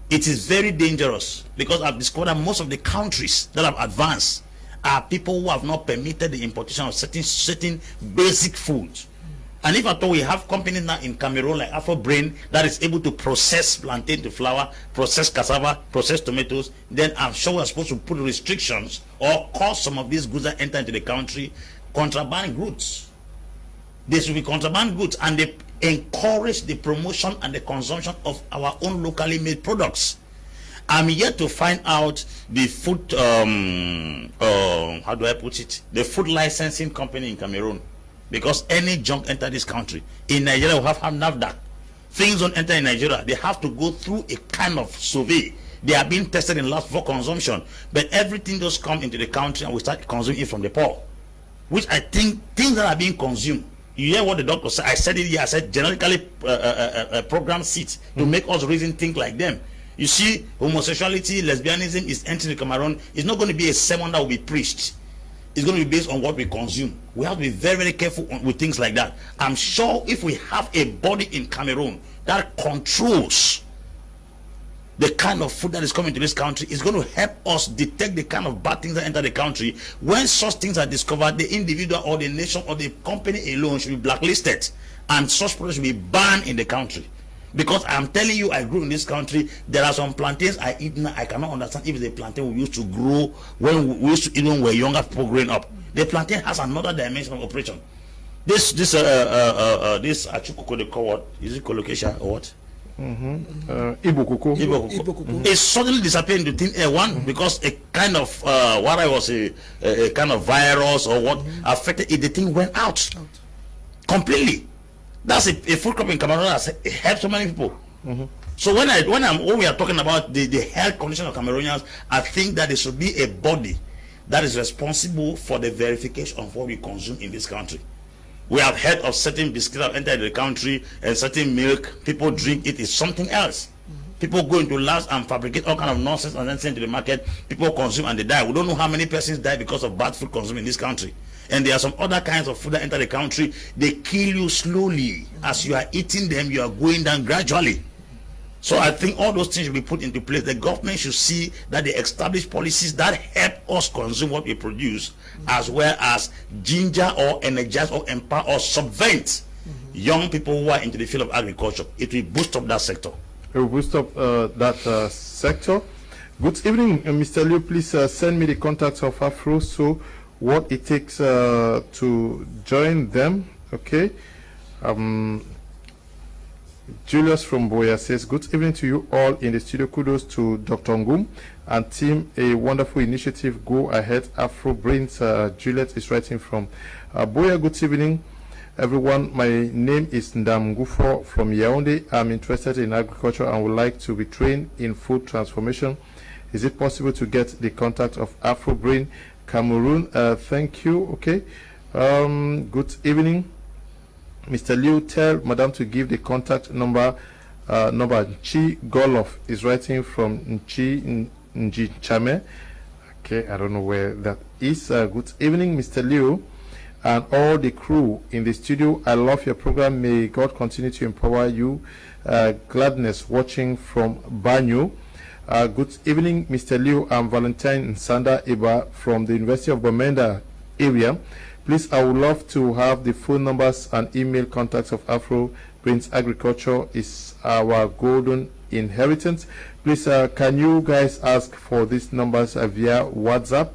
It is very dangerous, because I've discovered that most of the countries that have advanced are people who have not permitted the importation of certain basic foods. And if at all we have companies now in Cameroon like Afro Brain that is able to process plantain to flour, process cassava, process tomatoes, then I'm sure we're supposed to put restrictions or cause some of these goods that enter into the country contraband goods. They should be contraband goods, and they encourage the promotion and the consumption of our own locally made products. I'm yet to find out the food, how do I put it? The food licensing company in Cameroon. Because any junk enter this country. In Nigeria, we have NAFDAC. Things don't enter in Nigeria. They have to go through a kind of survey. They are being tested in labs for consumption. But everything just come into the country and we start consuming it from the poor. Which I think things that are being consumed You hear what the doctor said? I said it here. I said genetically programmed seeds to make us reason think like them. You see, homosexuality, lesbianism is entering the Cameroon. It's not going to be a sermon that will be preached. It's going to be based on what we consume. We have to be very, very careful with things like that. I'm sure if we have a body in Cameroon that controls the kind of food that is coming to this country, is going to help us detect the kind of bad things that enter the country. When such things are discovered, the individual or the nation or the company alone should be blacklisted, and such products should be banned in the country. Because I'm telling you, I grew in this country. There are some plantains I eat now. I cannot understand if it's a plantain we used to grow when we used to eat when we were younger people growing up. The plantain has another dimension of operation. This achukoko, they call what? Is it collocation or what? Ibukuku. It suddenly disappeared into thin air. One, because a kind of what I was a kind of virus or what affected it. The thing went out completely. That's a food crop in Cameroon that helps so many people. So when we are talking about the health condition of Cameroonians, I think that there should be a body that is responsible for the verification of what we consume in this country. We have heard of certain biscuits that enter the country and certain milk. People drink it. Is something else. People go into labs and fabricate all kind of nonsense and then send to the market. People consume and they die. We don't know how many persons die because of bad food consumed in this country. And there are some other kinds of food that enter the country. They kill you slowly. As you are eating them, you are going down gradually. So I think all those things should be put into place. The government should see that they establish policies that help us consume what we produce, as well as ginger or energize or empower or subvent young people who are into the field of agriculture. It will boost up that sector. It will boost up that sector. Good evening, Mr. Liu. Please send me the contacts of Afro, so what it takes to join them. Okay. Julius from Boya says, good evening to you all in the studio. Kudos to Dr. Ngum and team. A wonderful initiative. Go ahead, Afro Brains. Juliet is writing from Boya. Good evening, everyone. My name is Ndam Gufo from Yaoundé. I'm interested in agriculture and would like to be trained in food transformation. Is it possible to get the contact of Afro Brain Cameroon? Thank you. Okay. Good evening, Mr. Liu. Tell Madam to give the contact number. Chi Golof is writing from Nji Chame. Okay, I don't know where that is. Good evening, Mr. Liu and all the crew in the studio. I love your program. May God continue to empower you. Gladness watching from Banyu. Good evening, Mr. Liu. I'm Valentine Nsanda Iba from the University of Bamenda area. Please, I would love to have the phone numbers and email contacts of Afro Brains. Agriculture is our golden inheritance. Please, can you guys ask for these numbers via WhatsApp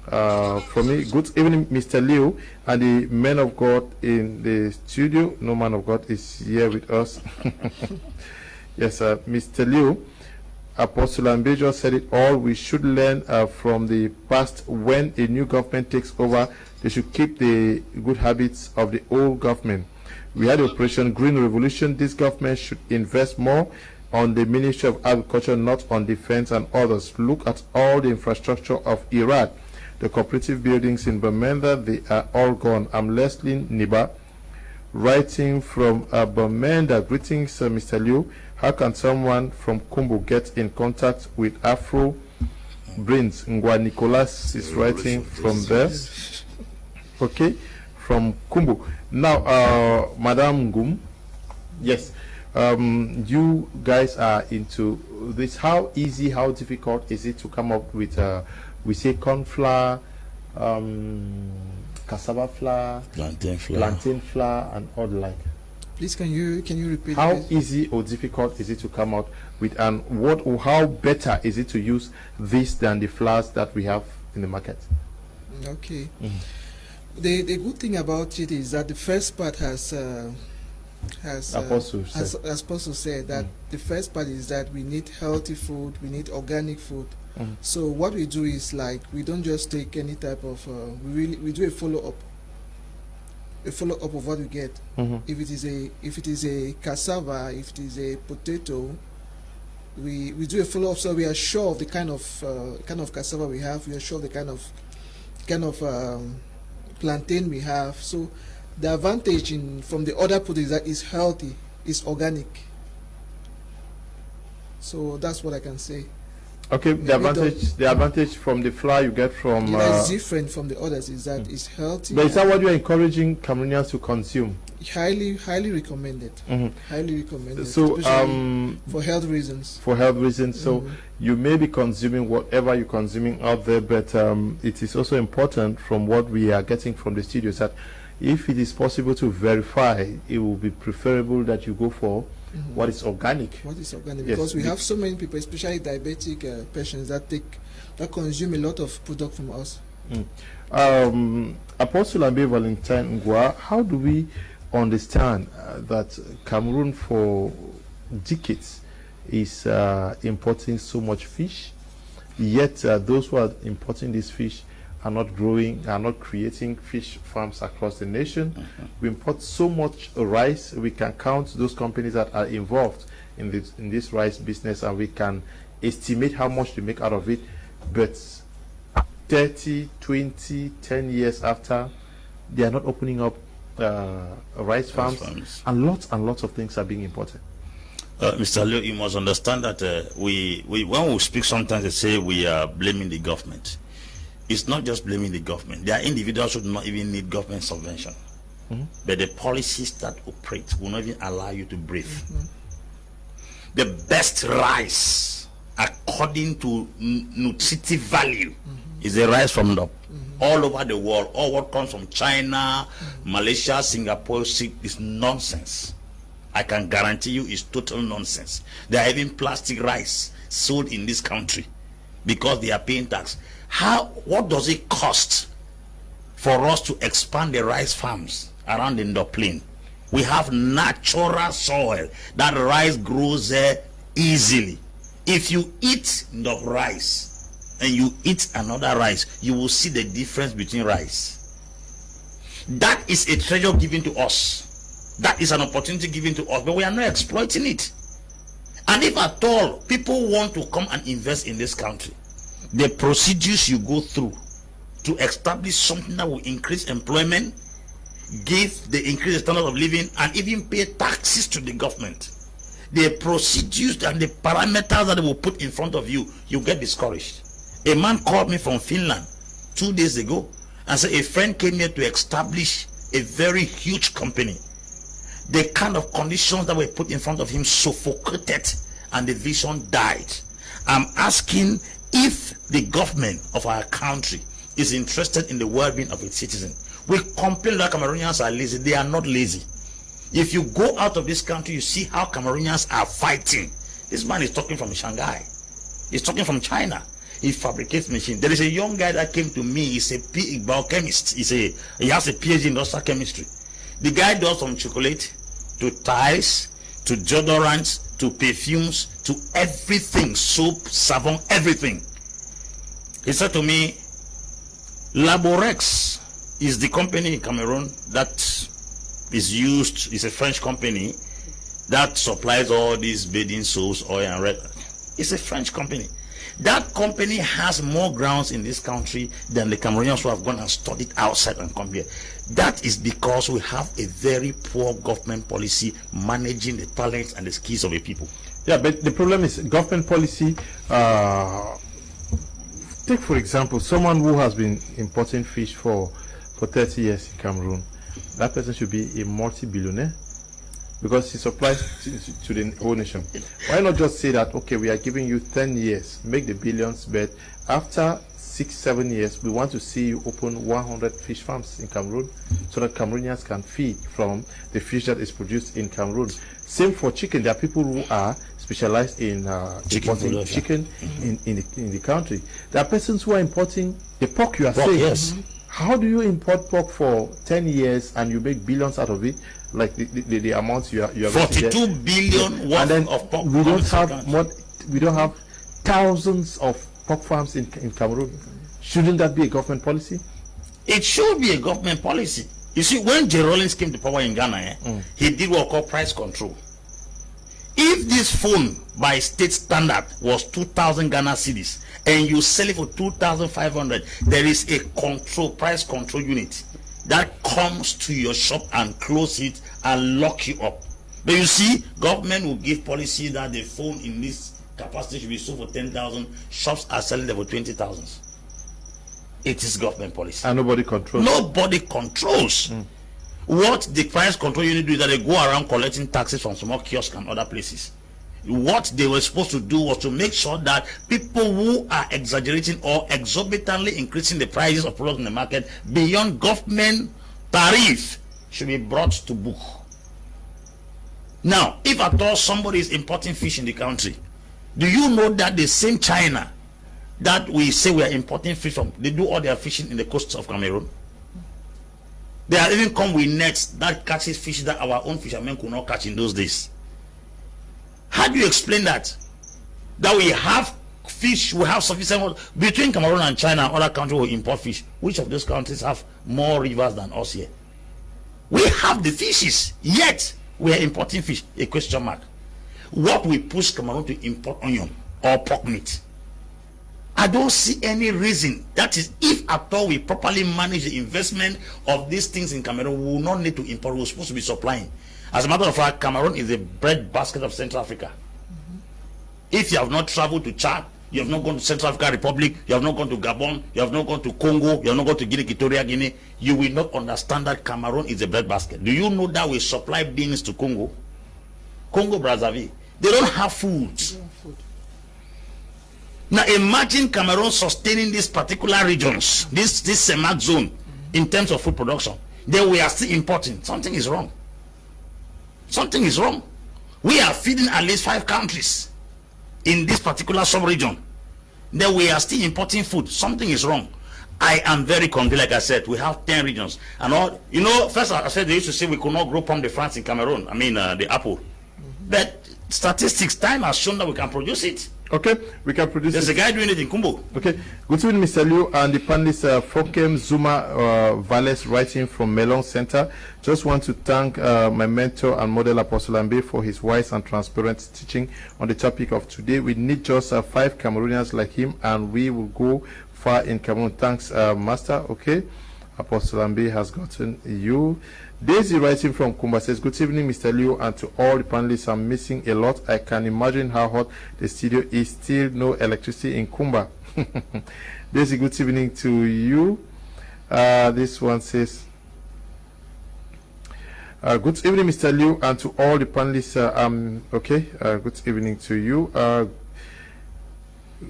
for me? Good evening, Mr. Liu and the men of God in the studio. No man of God is here with us. Yes, Mr. Liu. Apostle Ambejo said it all. We should learn from the past. When a new government takes over, they should keep the good habits of the old government. We had Operation Green Revolution. This government should invest more on the Ministry of Agriculture, not on defense and others. Look at all the infrastructure of Iraq. The cooperative buildings in Bamenda, they are all gone. I'm Leslie Niba, writing from Bamenda. Greetings, Mr. Liu. How can someone from Kumbu get in contact with Afro Brains? Ngwa Nicholas is writing from there. Okay, from Kumbu. Now, Madam Ngum, yes, you guys are into this. How easy, how difficult is it to come up with, we say corn flour, cassava flour, plantain flour, and all the like? Please, can you repeat? How easy or difficult is it to come out with, and what or how better is it to use this than the flours that we have in the market? Okay. The good thing about it is that the first part has Apostle said that the first part is that we need healthy food, we need organic food. So what we do is, like, we don't just take any type of we do a follow-up of what we get. If it is a cassava, if it is a potato, we do a follow-up, so we are sure of the kind of cassava we have, we are sure of the kind of plantain we have. So the advantage from the other product is that it's healthy, it's organic. So that's what I can say. Okay, the advantage from the flour you get from it's different from the others is that it's healthy. But is that what you're encouraging Cameroonians to consume? Highly recommended. Highly recommended. So for health reasons. For health reasons. So you may be consuming whatever you're consuming out there, but it is also important from what we are getting from the studios that if it is possible to verify, it will be preferable that you go for what is organic. What is organic? Yes. Because we have so many people, especially diabetic patients, that consume a lot of product from us. Apostle Ambe Valentine Ngwa, how do we understand that Cameroon for decades is importing so much fish, yet those who are importing this fish are not growing, are not creating fish farms across the nation? We import so much rice, we can count those companies that are involved in this rice business, and we can estimate how much to make out of it. But 30, 20, 10 years after, they are not opening up rice farms, and lots of things are being imported. Mr. Leo, you must understand that when we speak, sometimes they say we are blaming the government. It's not just blaming the government. There are individuals who do not even need government subvention. But the policies that operate will not even allow you to breathe. The best rice, according to nutritive value, is the rice from all over the world. All what comes from China, Malaysia, Singapore, is nonsense. I can guarantee you it's total nonsense. There are even plastic rice sold in this country because they are paying tax. What does it cost for us to expand the rice farms around the Plain? We have natural soil that rice grows there easily. If you eat the rice and you eat another rice, you will see the difference between rice. That is a treasure given to us. That is an opportunity given to us, but we are not exploiting it. And if at all people want to come and invest in this country, the procedures you go through to establish something that will increase employment, give the increased standard of living, and even pay taxes to the government, the procedures and the parameters that they will put in front of you, you get discouraged. A man called me from Finland 2 days ago and said a friend came here to establish a very huge company. The kind of conditions that were put in front of him suffocated and the vision died. I'm asking if the government of our country is interested in the well-being of its citizens. We complain that Cameroonians are lazy. They are not lazy. If you go out of this country, you see how Cameroonians are fighting. This man is talking from Shanghai. He's talking from China. He fabricates machines. There is a young guy that came to me. He's a biochemist. He has a PhD in industrial chemistry. The guy does from chocolate to ties to deodorants to perfumes to everything, soap, savon, everything. He said to me, Laborex is the company in Cameroon that is used, it's a French company that supplies all these bathing soaps, oil and red. It's a French company. That company has more grounds in this country than the Cameroonians who have gone and studied outside and come here. That is because we have a very poor government policy managing the talents and the skills of the people. Yeah, but the problem is government policy. Take for example someone who has been importing fish for 30 years in Cameroon. That person should be a multi-billionaire because he supplies to the whole nation. Why not just say that, okay, we are giving you 10 years, make the billions, but after 6-7 years, we want to see you open 100 fish farms in Cameroon so that Cameroonians can feed from the fish that is produced in Cameroon. Same for chicken. There are people who are specialized in importing chicken in the country. There are persons who are importing the pork you are saying. Yes. How do you import pork for 10 years and you make billions out of it? Like the amounts you are 42 billion worth of pork. We don't have thousands of pork farms in Cameroon. Shouldn't that be a government policy? It should be a government policy. You see, when J. Rawlings came to power in Ghana, he did what we call price control. If this phone by state standard was 2,000 Ghana cedis and you sell it for 2,500, there is a price control unit. that comes to your shop and close it and lock you up. But you see, government will give policy that the phone in this capacity should be sold for 10,000. Shops are selling them for 20,000. It is government policy. And nobody controls. Nobody controls. What the price control unit do is that they go around collecting taxes from small kiosks and other places. What they were supposed to do was to make sure that people who are exaggerating or exorbitantly increasing the prices of products in the market beyond government tariff should be brought to book. Now, if at all somebody is importing fish in the country, do you know that the same China that we say we are importing fish from, they do all their fishing in the coasts of Cameroon? They are even come with nets that catches fish that our own fishermen could not catch in those days. How do you explain that? That we have fish, we have sufficient between Cameroon and China and other countries who import fish. Which of those countries have more rivers than us here? We have the fishes, yet we are importing fish. A question mark. What will push Cameroon to import onion or pork meat? I don't see any reason. That is, if at all we properly manage the investment of these things in Cameroon, we will not need to import. We're supposed to be supplying. As a matter of fact, Cameroon is the bread basket of Central Africa. If you have not traveled to Chad, you have not gone to Central African Republic, you have not gone to Gabon, you have not gone to Congo, you have not gone to Guinea, Guinea, you will not understand that Cameroon is a bread basket. Do you know that we supply beans to Congo? Congo Brazzaville. They don't have food. Now imagine Cameroon sustaining these particular regions, this CEMAC zone, in terms of food production. Then we are still importing. Something is wrong. Something is wrong. We are feeding at least 5 countries in this particular sub-region. Then we are still importing food. Something is wrong. I am very convinced. Like I said, we have 10 regions. And all, you know, first I said they used to say we could not grow pomme de France in Cameroon. I mean, the apple. But statistics, time has shown that we can produce it. Okay, we can produce There's a guy doing it in Kumbo. Okay, good evening, Mr. Liu and the panelist Fokem Zuma Valles, writing from Melon Center. Just want to thank my mentor and model Apostle Ambe for his wise and transparent teaching on the topic of today. We need just 5 Cameroonians like him and we will go far in Cameroon. Thanks, Master. Okay, Apostle Ambe has gotten you. Daisy, writing from Kumba, says, good evening, Mr. Liu, and to all the panelists. I'm missing a lot. I can imagine how hot the studio is. Still no electricity in Kumba. Daisy, good evening to you. This one says, good evening, Mr. Liu, and to all the panelists. Okay, good evening to you.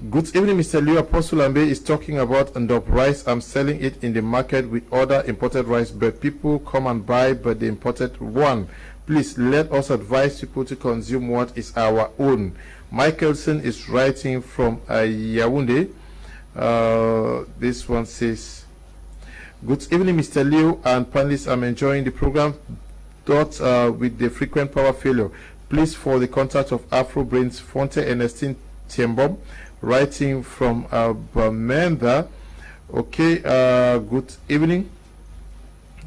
Good evening, Mr. Liu. Apostle Ambe is talking about Ndop rice. I'm selling it in the market with other imported rice, but people come and buy but the imported one. Please let us advise people to consume what is our own. Michelson is writing from Yaoundé. This one says, good evening, Mr. Liu and panelists. I'm enjoying the program. With the frequent power failure, please for the contact of Afro Brains Fonte Ernestine Tiembom, writing from Bamenda. Okay, good evening,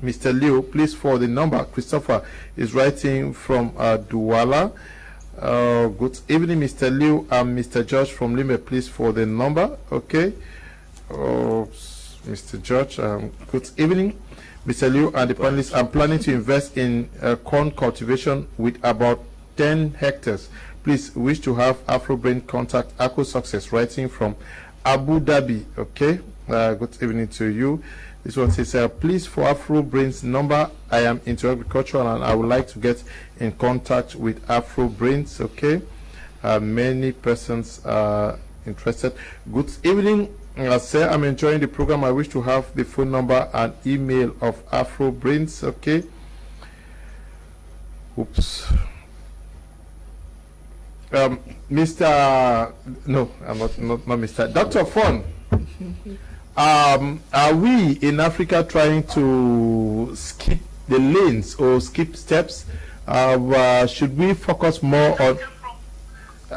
Mr. Leo. Please for the number. Christopher is writing from Douala. Good evening, Mr. Leo and Mr. George from Lime. Please for the number. Okay, Mr. George. Good evening, Mr. Leo and the panelists. I'm planning to invest in corn cultivation with about 10 hectares. Please wish to have Afro Brain contact Ako Success, writing from Abu Dhabi. Okay, good evening to you. This one says, please for Afro Brain's number. I am into agriculture and I would like to get in contact with Afro Brains. Okay, many persons are interested. Good evening, sir. I'm enjoying the program. I wish to have the phone number and email of Afro Brains. Okay. Oops. Mr. No, I'm not Mr. Dr. Fon. Are we in Africa trying to skip the lanes or skip steps? Should we focus more on?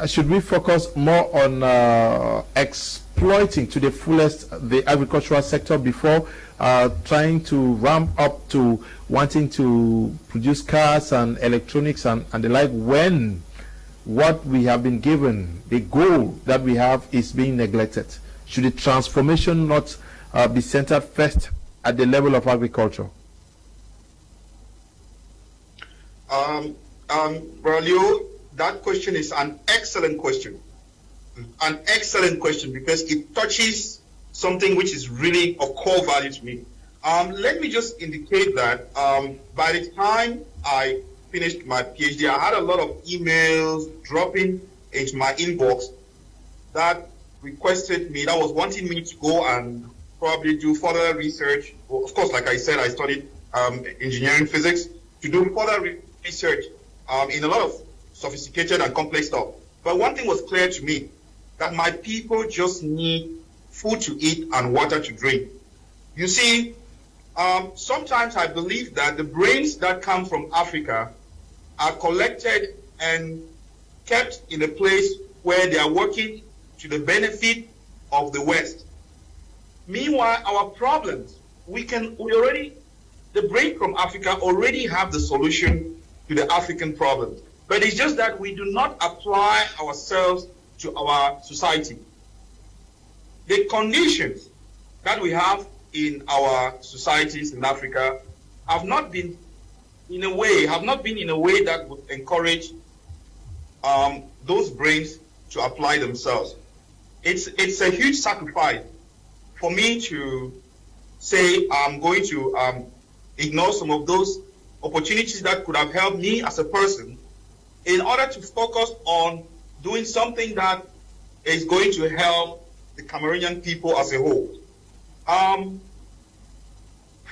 Should we focus more on exploiting to the fullest the agricultural sector before trying to ramp up to wanting to produce cars and electronics and the like, when what we have been given, the goal that we have, is being neglected? Should the transformation not be centered first at the level of agriculture? Braulio, that question is an excellent question. An excellent question because it touches something which is really of core value to me. Let me just indicate that by the time I finished my PhD, I had a lot of emails dropping into my inbox that requested me, that was wanting me to go and probably do further research. Well, of course, like I said, I studied engineering physics, to do further research in a lot of sophisticated and complex stuff. But one thing was clear to me, that my people just need food to eat and water to drink. You see, sometimes I believe that the brains that come from Africa are collected and kept in a place where they are working to the benefit of the West. Meanwhile, our problems, the brain from Africa already have the solution to the African problems. But it's just that we do not apply ourselves to our society. The conditions that we have in our societies in Africa have not been in a way that would encourage those brains to apply themselves. It's a huge sacrifice for me to say I'm going to ignore some of those opportunities that could have helped me as a person in order to focus on doing something that is going to help the Cameroonian people as a whole.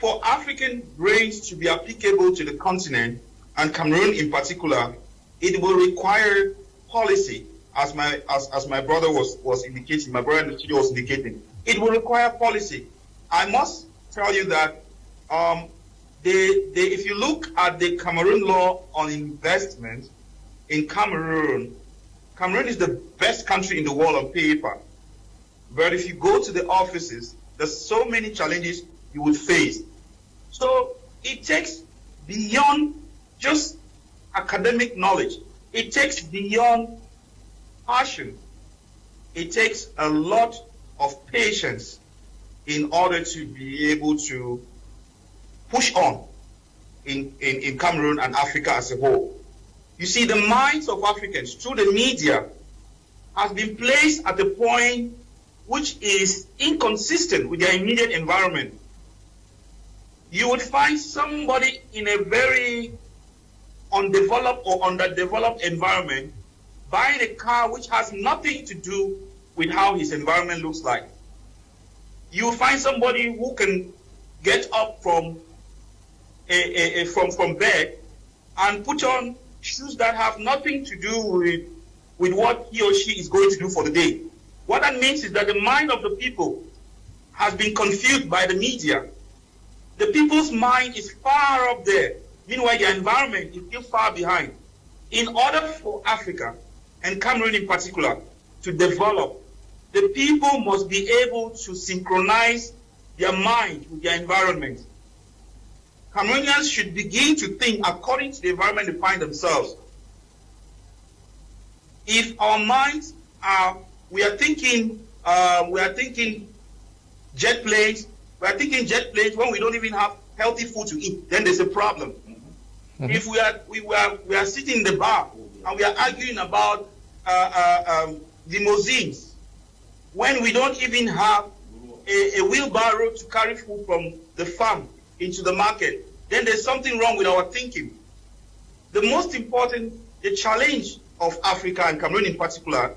For African brains to be applicable to the continent, and Cameroon in particular, it will require policy, as my brother was indicating, my brother in the studio was indicating. It will require policy. I must tell you that if you look at the Cameroon law on investment in Cameroon, Cameroon is the best country in the world on paper. But if you go to the offices, there's so many challenges you would face. So it takes beyond just academic knowledge. It takes beyond passion. It takes a lot of patience in order to be able to push on in Cameroon and Africa as a whole. You see, the minds of Africans through the media has been placed at a point which is inconsistent with their immediate environment. You would find somebody in a very undeveloped or underdeveloped environment buying a car which has nothing to do with how his environment looks like. You will find somebody who can get up from bed and put on shoes that have nothing to do with what he or she is going to do for the day. What that means is that the mind of the people has been confused by the media. The people's mind is far up there. Meanwhile, their environment is still far behind. In order for Africa, and Cameroon in particular, to develop, the people must be able to synchronize their mind with their environment. Cameroonians should begin to think according to the environment they find themselves. If our minds are, we are thinking jet planes when we don't even have healthy food to eat, then there's a problem. Mm-hmm. If we are sitting in the bar and we are arguing about limousines when we don't even have a wheelbarrow to carry food from the farm into the market, then there's something wrong with our thinking. The most important, the challenge of Africa and Cameroon in particular,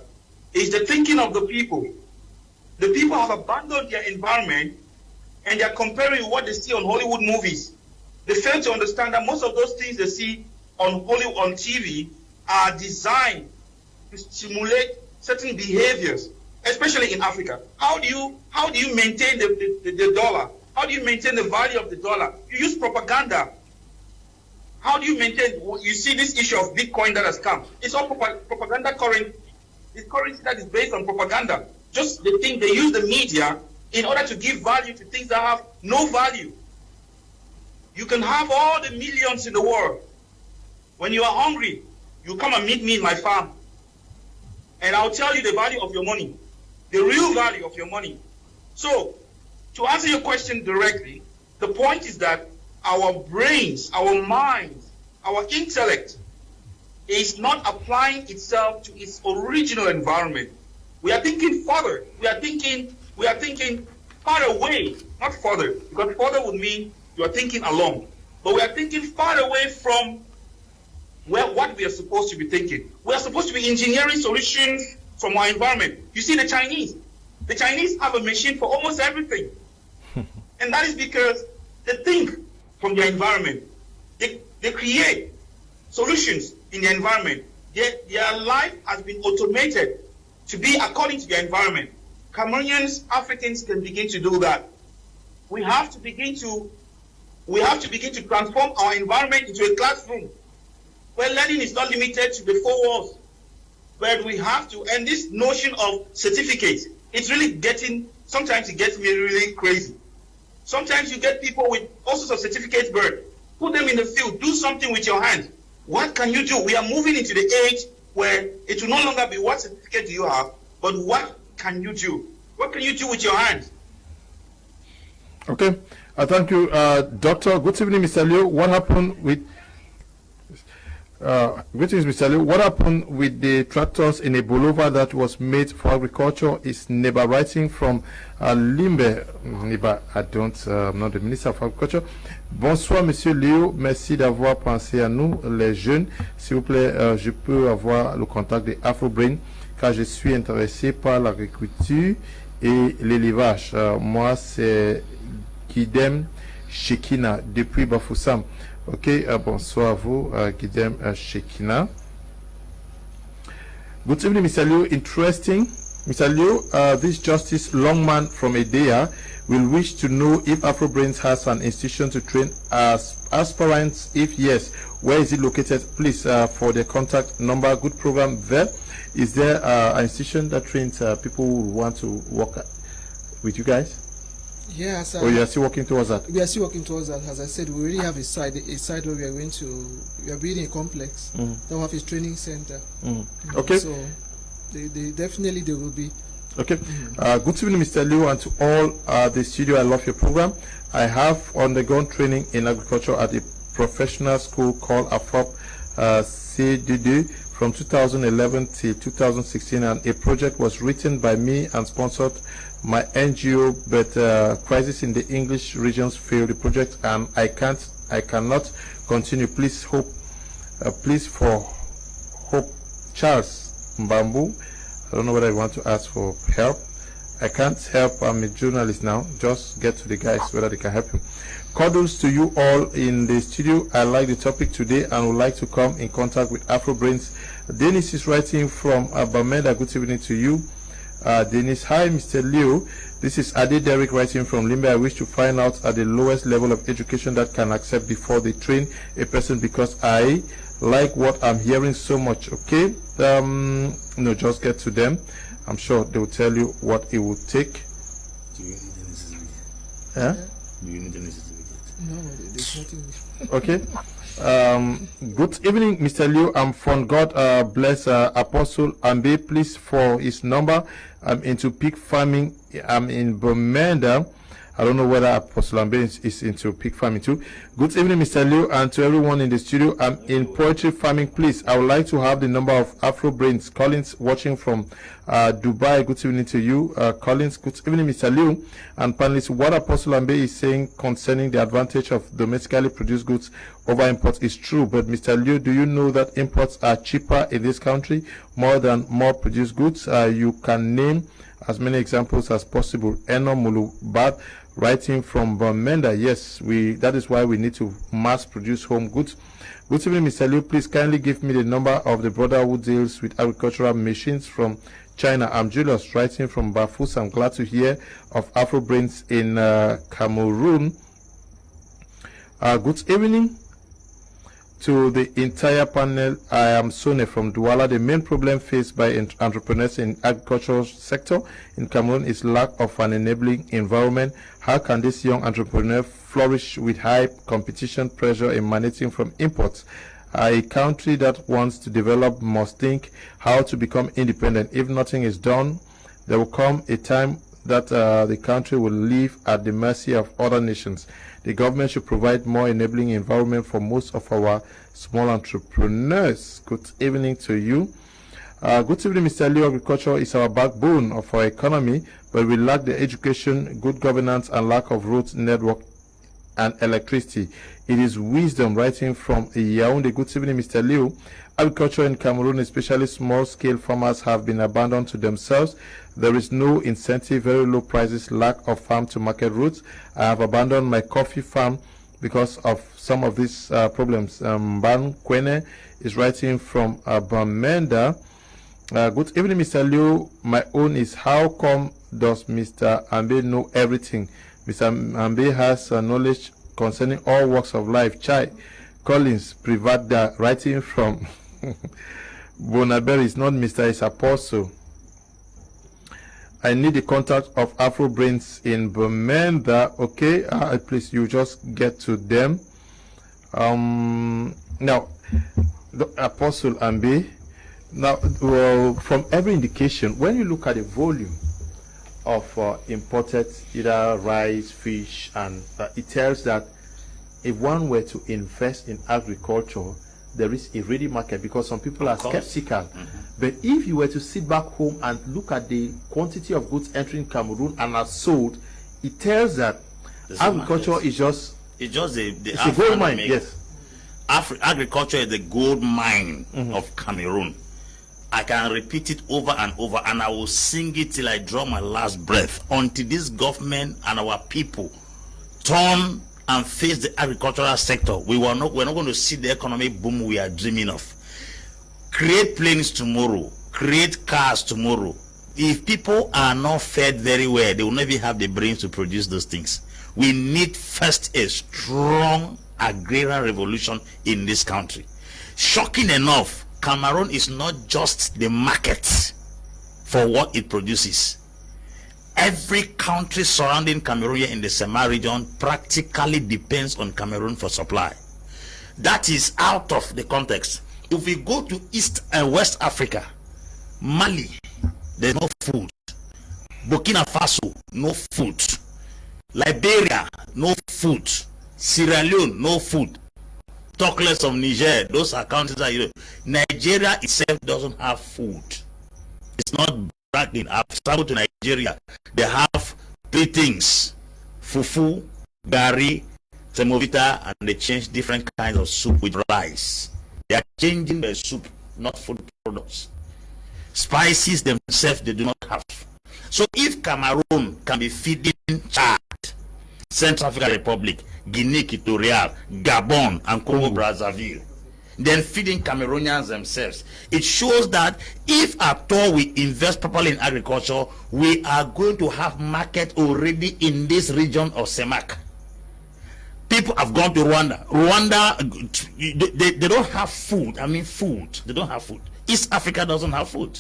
is the thinking of the people. The people have abandoned their environment and they are comparing what they see on Hollywood movies. They fail to understand that most of those things they see on TV are designed to stimulate certain behaviors, especially in Africa. How do you maintain the dollar? How do you maintain the value of the dollar? You use propaganda. How do you maintain? You see this issue of Bitcoin that has come. It's all propaganda currency. It's currency that is based on propaganda. Just the thing they use the media in order to give value to things that have no value. You can have all the millions in the world. When you are hungry, you come and meet me in my farm. And I'll tell you the value of your money. The real value of your money. So, to answer your question directly, the point is that our brains, our minds our intellect is not applying itself to its original environment. We are thinking further. We are thinking far away, not further, because further would mean you are thinking along. But we are thinking far away from what we are supposed to be thinking. We are supposed to be engineering solutions from our environment. You see the Chinese. The Chinese have a machine for almost everything. And that is because they think from their environment. They create solutions in the environment. Their life has been automated to be according to their environment. Cameroonians, Africans can begin to do that. We have to begin to transform our environment into a classroom where learning is not limited to the four walls. But we have to, and this notion of certificates, it's really sometimes it gets me really crazy. Sometimes you get people with all sorts of certificates, but put them in the field, do something with your hands. What can you do? We are moving into the age where it will no longer be what certificate do you have, but what can you do? What can you do with your hands? Okay, thank you, Doctor. Good evening, Mr. Liu. What happened with greetings, Mr. Liu. What happened with the tractors in a bolova that was made for agriculture? Is Neba writing from Limbe? Neba, I'm not the Minister of Agriculture. Bonsoir, Monsieur Liu. Merci d'avoir pensé à nous, les jeunes. S'il vous plaît, je peux avoir le contact de Afro Brain, car je suis intéressé par l'agriculture et l'élevage. Moi, c'est Guidem Shekina depuis Bafoussam. Ok, bonsoir à vous, Guidem Shekina. Good evening, Mr. Liu. Interesting. Mr. Liu, this Justice Longman from Edea will wish to know if AfroBrains has an institution to train as aspirants. If yes, where is it located? Please, for the contact number, good program there. Is there an institution that trains people who want to work with you guys? Yes. Or you are still working towards that? We are still working towards that. As I said, we already have a site where we are building a complex that will have a training center. Okay. So they definitely will be. Okay. Good evening, Mr. Liu, and to all the studio. I love your program. I have undergone training in agriculture at a professional school called Afro CDD from 2011 till 2016, and a project was written by me and sponsored my NGO, but Crisis in the English regions failed the project, and I cannot continue. Please for Hope Charles Mbambu. I don't know whether I want to ask for help. I can't help. I'm a journalist now. Just get to the guys whether they can help you. Kudos to you all in the studio. I like the topic today and would like to come in contact with AfroBrains. Dennis is writing from Bamenda. Good evening to you. Dennis, hi, Mr. Liu. This is Ade Derek writing from Limbe. I wish to find out at the lowest level of education that can accept before they train a person, because I like what I'm hearing so much. Okay, no, just get to them. I'm sure they will tell you what it will take. Do you need any certificate? Huh? Do you need any certificate? No, there's nothing. Okay. Good evening, Mr. Liu. I'm from God bless Apostle Ambe. Please for his number. I'm into pig farming. I'm in Bomenda. I don't know whether Apostle Ambe is into pig farming too. Good evening, Mr. Liu, and to everyone in the studio. I'm in poetry farming. Please, I would like to have the number of AfroBrains. Collins watching from Dubai. Good evening to you, Collins. Good evening, Mr. Liu and panelists. What Apostle Ambe is saying concerning the advantage of domestically produced goods over imports is true. But Mr. Liu, do you know that imports are cheaper in this country more than more produced goods? You can name as many examples as possible. Eno Mulubat writing from Bamenda. Yes, that is why we need to mass produce home goods. Good evening, Mr. Liu. Please kindly give me the number of the brother who deals with agricultural machines from China. I'm Julius writing from Bafus. I'm glad to hear of AfroBrains in Cameroon. Good evening to the entire panel. I am Sone from Douala. The main problem faced by entrepreneurs in agricultural sector in Cameroon is lack of an enabling environment. How can this young entrepreneur flourish with high competition pressure emanating from imports? A country that wants to develop must think how to become independent. If nothing is done, there will come a time that the country will live at the mercy of other nations. The government should provide more enabling environment for most of our small entrepreneurs. Good evening to you. Good evening, Mr. Leo. Agriculture is our backbone of our economy, but we lack the education, good governance, and lack of road network and electricity. It is wisdom writing from Yaoundé. Good evening, Mr. Leo. Agriculture in Cameroon, especially small-scale farmers, have been abandoned to themselves. There is no incentive, very low prices, lack of farm-to-market routes. I have abandoned my coffee farm because of some of these problems. Ban Kmer is writing from Bamenda. Good evening, Mr. Leo. My own is, how come does Mr. Ambe know everything? Mr. Ambe has knowledge concerning all walks of life. Chai Collins Privada, writing from Bonaberry, is not Mr. Is Apostle. I need the contact of Afro brains in Bamenda. Okay, please, you just get to them. Now, the Apostle Ambe. Now, from every indication, when you look at the volume of imported either rice, fish, and it tells that if one were to invest in agriculture, there is a ready market, because some people are skeptical. But if you were to sit back home and look at the quantity of goods entering Cameroon and are sold, it tells that agriculture is just it's a gold mine. Yes, agriculture is the gold mine of Cameroon. I can repeat it over and over, and I will sing it till I draw my last breath, until this government and our people turn and face the agricultural sector. We're not going to see the economic boom we are dreaming of. Create planes tomorrow, create cars tomorrow. If people are not fed very well, they will never have the brains to produce those things. We need first a strong agrarian revolution in this country. Shocking enough, Cameroon is not just the market for what it produces. Every country surrounding Cameroon in the Kmer region practically depends on Cameroon for supply. That is out of the context. If we go to East and West Africa, Mali, there's no food. Burkina Faso, no food. Liberia, no food. Sierra Leone, no food. Talk less of Niger. Those are countries that Nigeria itself doesn't have food. It's not bragging. I've traveled to Nigeria. They have three things: fufu, gari, semovita, and they change different kinds of soup with rice. They are changing the soup, not food products. Spices themselves they do not have. So if Cameroon can be feeding Chad, Central African Republic, Guinea Equatorial, Gabon, and Congo Brazzaville, then feeding Cameroonians themselves, it shows that if at all we invest properly in agriculture, we are going to have market already in this region of Semak. People have gone to Rwanda. They don't have food. I mean food. They don't have food. East Africa doesn't have food.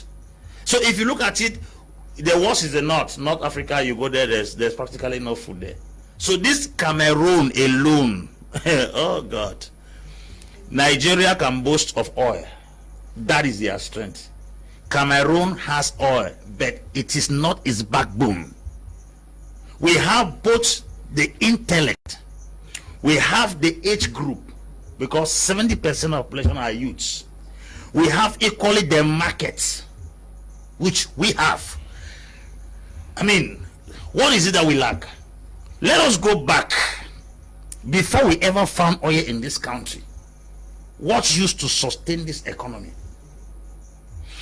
So if you look at it, the worst is the North Africa. You go there, there's practically no food there. So this Cameroon alone, oh God, Nigeria can boast of oil. That is their strength. Cameroon has oil, but it is not its backbone. We have both the intellect, we have the age group, because 70% of the population are youths. We have equally the markets, which we have. I mean, what is it that we lack? Let us go back. Before we ever found oil in this country, what used to sustain this economy?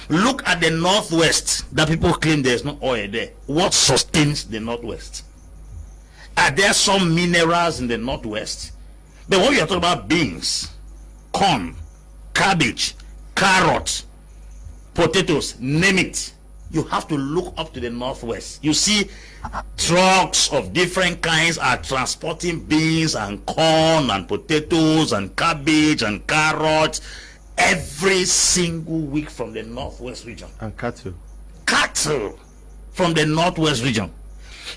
Look at the Northwest that people claim there's no oil there. What sustains the Northwest? Are there some minerals in the Northwest? But when we are talking about beans, corn, cabbage, carrots, potatoes, name it, you have to look up to the Northwest. You see trucks of different kinds are transporting beans and corn and potatoes and cabbage and carrots every single week from the Northwest region. And cattle from the Northwest region.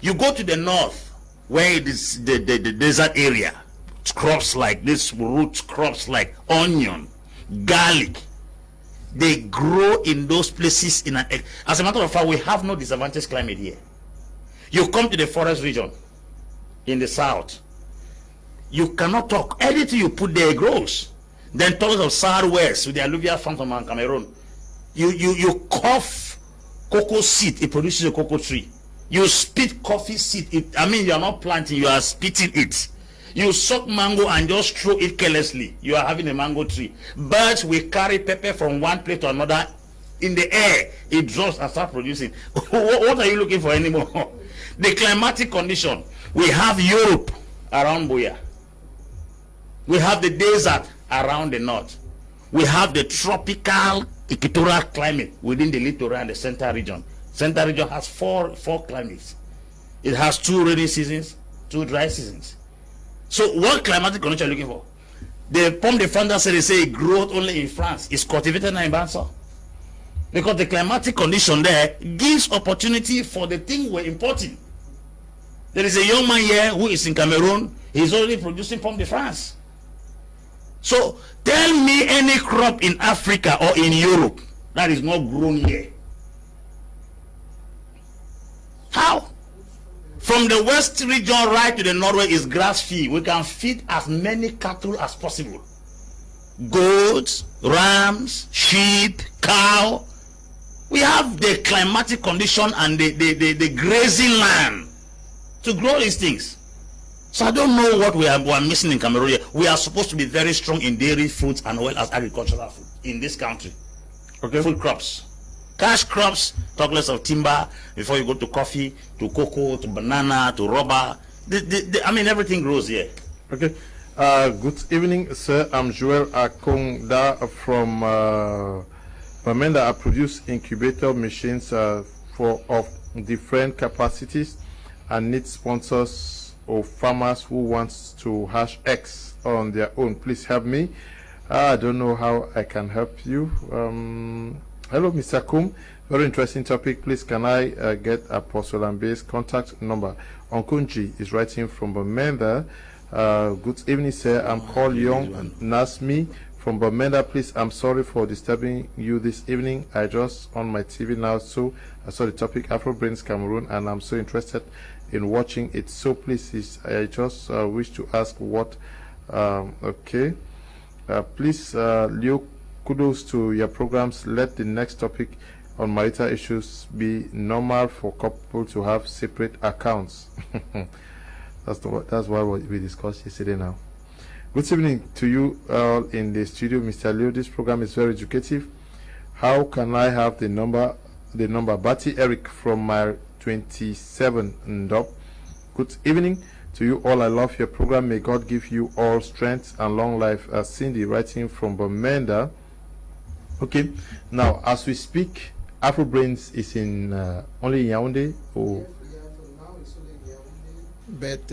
You go to the north where it is the desert area, crops like this, root crops like onion, garlic, they grow in those places. As a matter of fact, we have no disadvantaged climate here. You come to the forest region in the south, you cannot talk. Anything you put there grows. Then talks of southwest with the alluvial farm from Cameroon. You cough cocoa seed, it produces a cocoa tree. You spit coffee seed, you are not planting, you are spitting it. You suck mango and just throw it carelessly, you are having a mango tree. Birds will carry pepper from one place to another in the air, it drops and starts producing. What are you looking for anymore? The climatic condition, we have Europe around Boya. We have the desert around the north. We have the tropical equatorial climate within the littoral and the central region. Central region has four climates. It has 2 rainy seasons, 2 dry seasons. So what climatic condition are you looking for? The pomme de France they say it grows only in France. It's cultivated now in Banso. Because the climatic condition there gives opportunity for the thing we're importing. There is a young man here who is in Cameroon. He's already producing pomme de France. So tell me any crop in Africa or in Europe that is not grown here. How? From the west region right to the northwest is grass field. We can feed as many cattle as possible. Goats, rams, sheep, cow. We have the climatic condition and the grazing land to grow these things. So I don't know what we are missing in Cameroon. We are supposed to be very strong in dairy, fruits, and well as agricultural food in this country. Okay. Food crops. Cash crops, talk less of timber, before you go to coffee, to cocoa, to banana, to rubber. Everything grows here. Okay. Good evening, sir. I'm Joel Akongda from Bamenda. I produce incubator machines of different capacities and need sponsors or farmers who wants to hatch eggs on their own. Please help me. I don't know how I can help you. Hello, Mr. Kum. Very interesting topic. Please, can I get a porcelain-based contact number? Onkunji is writing from Bamenda. Good evening, sir. I'm called Young Nasmi from Bamenda. Please, I'm sorry for disturbing you this evening. I just on my TV now, so I saw the topic Afro Brains Cameroon, and I'm so interested in watching it. So please, I just wish to ask what. Please, Leo, kudos to your programs. Let the next topic on marital issues be normal for couple to have separate accounts. That's what we discussed yesterday. Now, good evening to you all in the studio, Mr. Leo. This program is very educative. How can I have the number? Bati Eric from my 27 Ndop. Good evening to you all. I love your program. May God give you all strength and long life. Cindy writing from Bamenda. Okay, now as we speak, Afro Brains is in only in Yaoundé, or now it's only in Yaoundé. But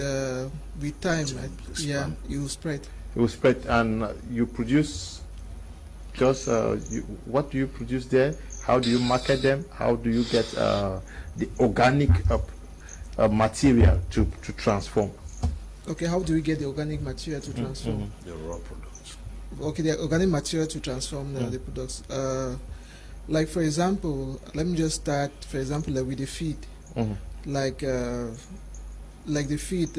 with time, it will spread. It will spread, and you produce just what do you produce there? How do you market them? How do you get the organic material to transform? Okay, how do we get the organic material to transform? The raw products. Okay, the organic material to transform the products. Like for example, let me just start. For example, with the feed, like the feed,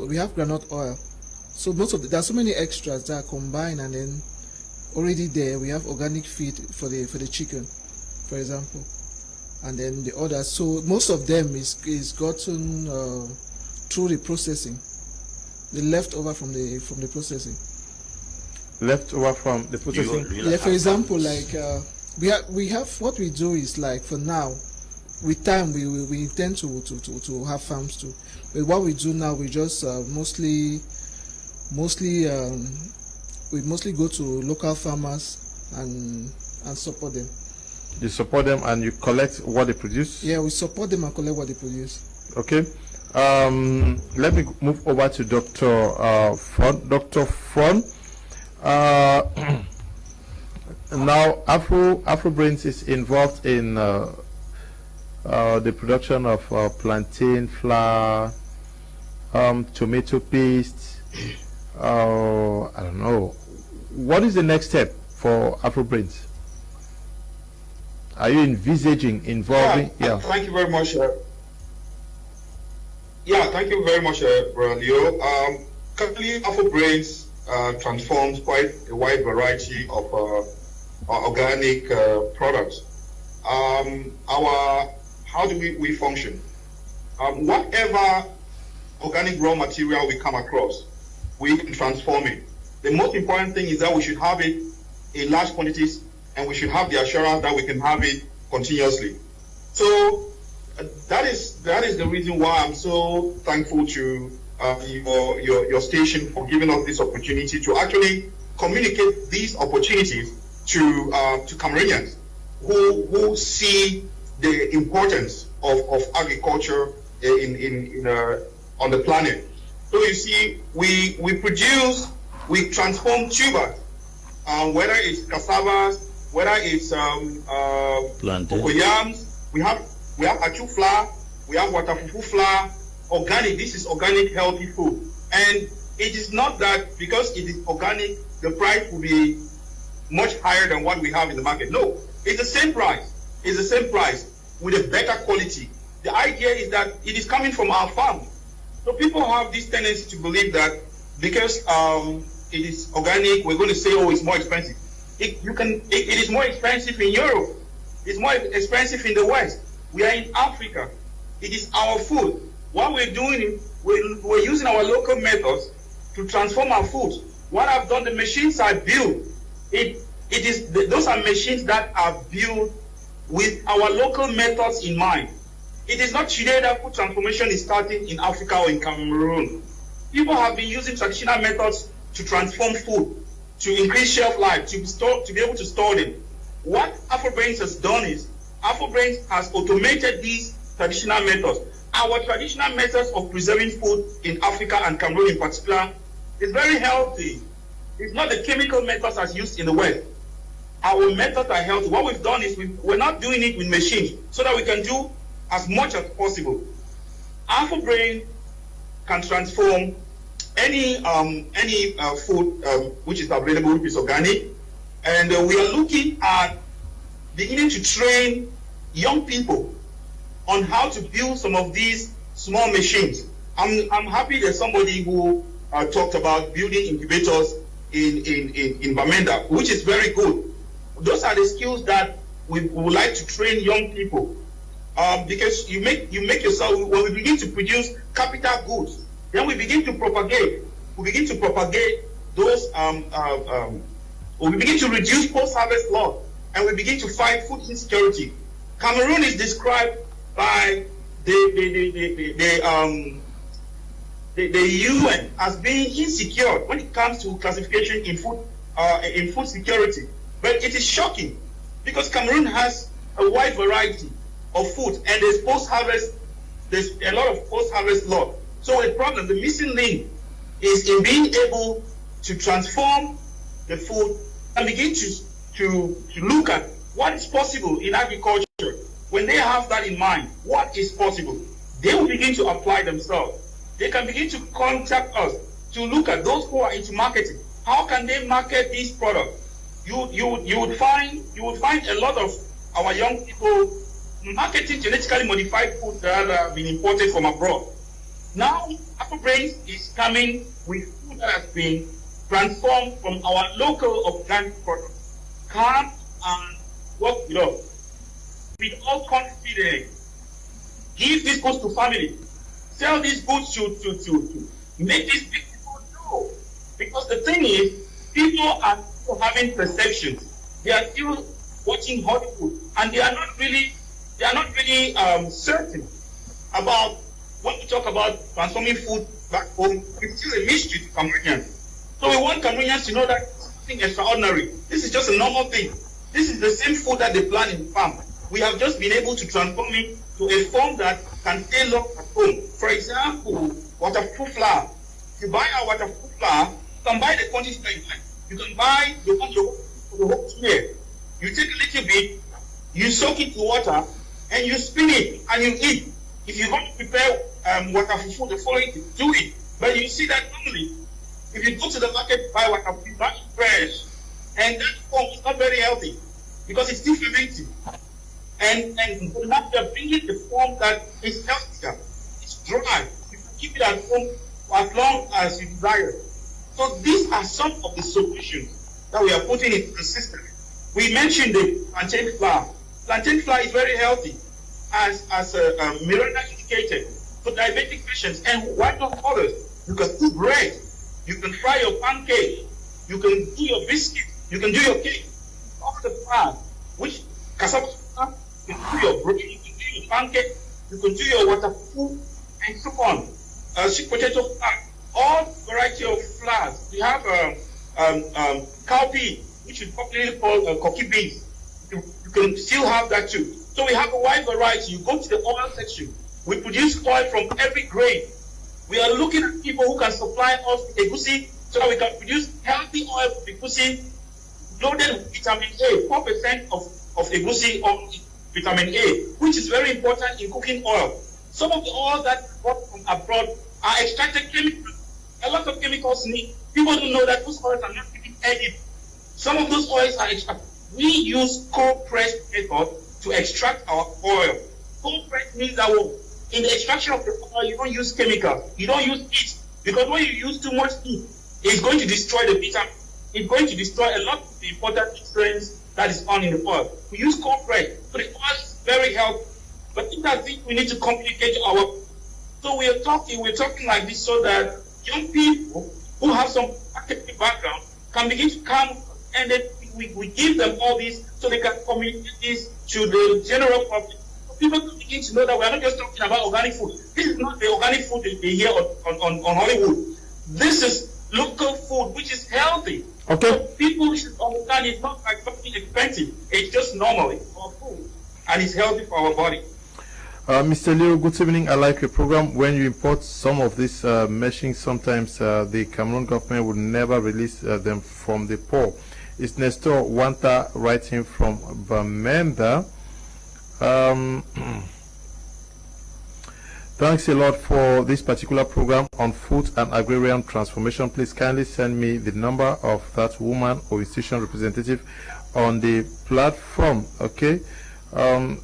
we have granite oil. So there are so many extras that are combined, and then already there we have organic feed for the chicken, for example, and then the others. So most of them is gotten through the processing, the leftover from the processing. Leftover from the processing. Yeah, for example, like we have what we do is like for now, with time we intend to have farms too. But what we do now, we just mostly go to local farmers and support them. You support them and you collect what they produce? Yeah, we support them and collect what they produce. Okay. Let me move over to Dr. Fon. Dr. Fon, now Afro Brains is involved in the production of plantain flour, tomato paste. I don't know. What is the next step for Afro Brains? Are you envisaging involving? Thank you very much. Thank you very much, Brother Leo. Currently, Afro Brains transforms quite a wide variety of organic products. How do we function? Whatever organic raw material we come across, we can transform it. The most important thing is that we should have it in large quantities, and we should have the assurance that we can have it continuously. So that is the reason why I'm so thankful to your station for giving us this opportunity to actually communicate these opportunities to Cameroonians who see the importance of agriculture on the planet. So you see, we transform tubers, whether it's cassavas, whether it's cocoyams. We have achu flour, we have watafufu flour, organic. This is organic, healthy food, and it is not that because it is organic, the price will be much higher than what we have in the market. No, it's the same price. It's the same price with a better quality. The idea is that it is coming from our farm. So people have this tendency to believe that because it is organic, we're going to say, oh, it's more expensive. It is more expensive in Europe. It's more expensive in the West. We are in Africa. It is our food. What we're doing is we're using our local methods to transform our food. What I've done, the machines I built, those are machines that are built with our local methods in mind. It is not today that food transformation is starting in Africa or in Cameroon. People have been using traditional methods to transform food, to increase shelf life, to be able to store them. What Afro Brains has done is, Afro Brains has automated these traditional methods. Our traditional methods of preserving food in Africa and Cameroon in particular is very healthy. It's not the chemical methods as used in the West. Our methods are healthy. What we've done is we're not doing it with machines so that we can do as much as possible. Afro Brain can transform any food which is available, which is organic, and we are looking at beginning to train young people on how to build some of these small machines. I'm happy there's somebody who talked about building incubators in Bamenda, which is very good. Those are the skills that we would like to train young people. Because you make yourself, when we begin to produce capital goods, then we begin to propagate. We begin to propagate those. We begin to reduce post-harvest loss, and we begin to fight food insecurity. Cameroon is described by the UN as being insecure when it comes to classification in food security. But it is shocking because Cameroon has a wide variety of food, and there's a lot of post-harvest loss. So a problem, the missing link is in being able to transform the food and begin to look at what is possible in agriculture. When they have that in mind, what is possible, they will begin to apply themselves. They can begin to contact us to look at those who are into marketing. How can they market these products? You would find a lot of our young people marketing genetically modified food that have been imported from abroad. Now, Afro Brains is coming with food that has been transformed from our local organic products. Come and work with us with all confidence. Give these goods to family. Sell these goods to make these big people know. Because the thing is, people are still having perceptions. They are still watching Hollywood, and they are not really certain about when we talk about transforming food back home. It's still a mystery to Cameroonians. So we want Cameroonians to know that it's something extraordinary. This is just a normal thing. This is the same food that they plant in the farm. We have just been able to transform it to a form that can stay long at home. For example, watafufu flour. If you buy our watafufu flour, you can buy the quantity that you like. You can buy the whole year. You take a little bit, you soak it in water, and you spin it and you eat. If you want to prepare watafufu the following, do it. But you see that normally, if you go to the market to buy watafufu, you buy it fresh, and that form is not very healthy because it's still fermenting. And now they're bringing the form that is healthier. It's dry. You can keep it at home as long as you desire. So these are some of the solutions that we are putting into the system. We mentioned the plantain flour. Plantain flour is very healthy, as Miranda indicated, for diabetic patients, and why not others? You can do bread, you can fry your pancake, you can do your biscuit, you can do your cake. All the flour, which cassava, you can do your bread, you can do your pancake, you can do your water food, and so on. Sweet potato flour, all variety of flours. We have cowpea, which is popularly called coffee beans. You can still have that too. So we have a wide variety. You go to the oil section. We produce oil from every grain. We are looking at people who can supply us with egusi so that we can produce healthy oil from egusi loaded with vitamin A, 4% of egusi or vitamin A, which is very important in cooking oil. Some of the oils that are brought from abroad are extracted chemicals. A lot of chemicals need. People don't know that those oils are not even edible. Some of those oils are extracted. We use cold press method to extract our oil. Cold press means that in the extraction of the oil, you don't use chemicals. You don't use heat. Because when you use too much heat, it's going to destroy the vitamin. It's going to destroy a lot of the important nutrients that is on in the oil. We use cold press. So the oil is very healthy. But I think we need to complicate our. So we're talking like this so that young people who have some academic background can begin to come, and then we give them all this so they can communicate this to the general public. So people can begin to know that we are not just talking about organic food. This is not the organic food they hear on Hollywood. This is local food which is healthy. Okay. So people should understand it's not like something expensive. It's just normal. It's our food. And it's healthy for our body. Mr. Leo, good evening. I like your program. When you import some of these meshing, sometimes the Cameroon government would never release them from the poor. It's Nestor Wanta writing from Bamenda. Thanks a lot for this particular program on food and agrarian transformation. Please kindly send me the number of that woman or institution representative on the platform. Okay.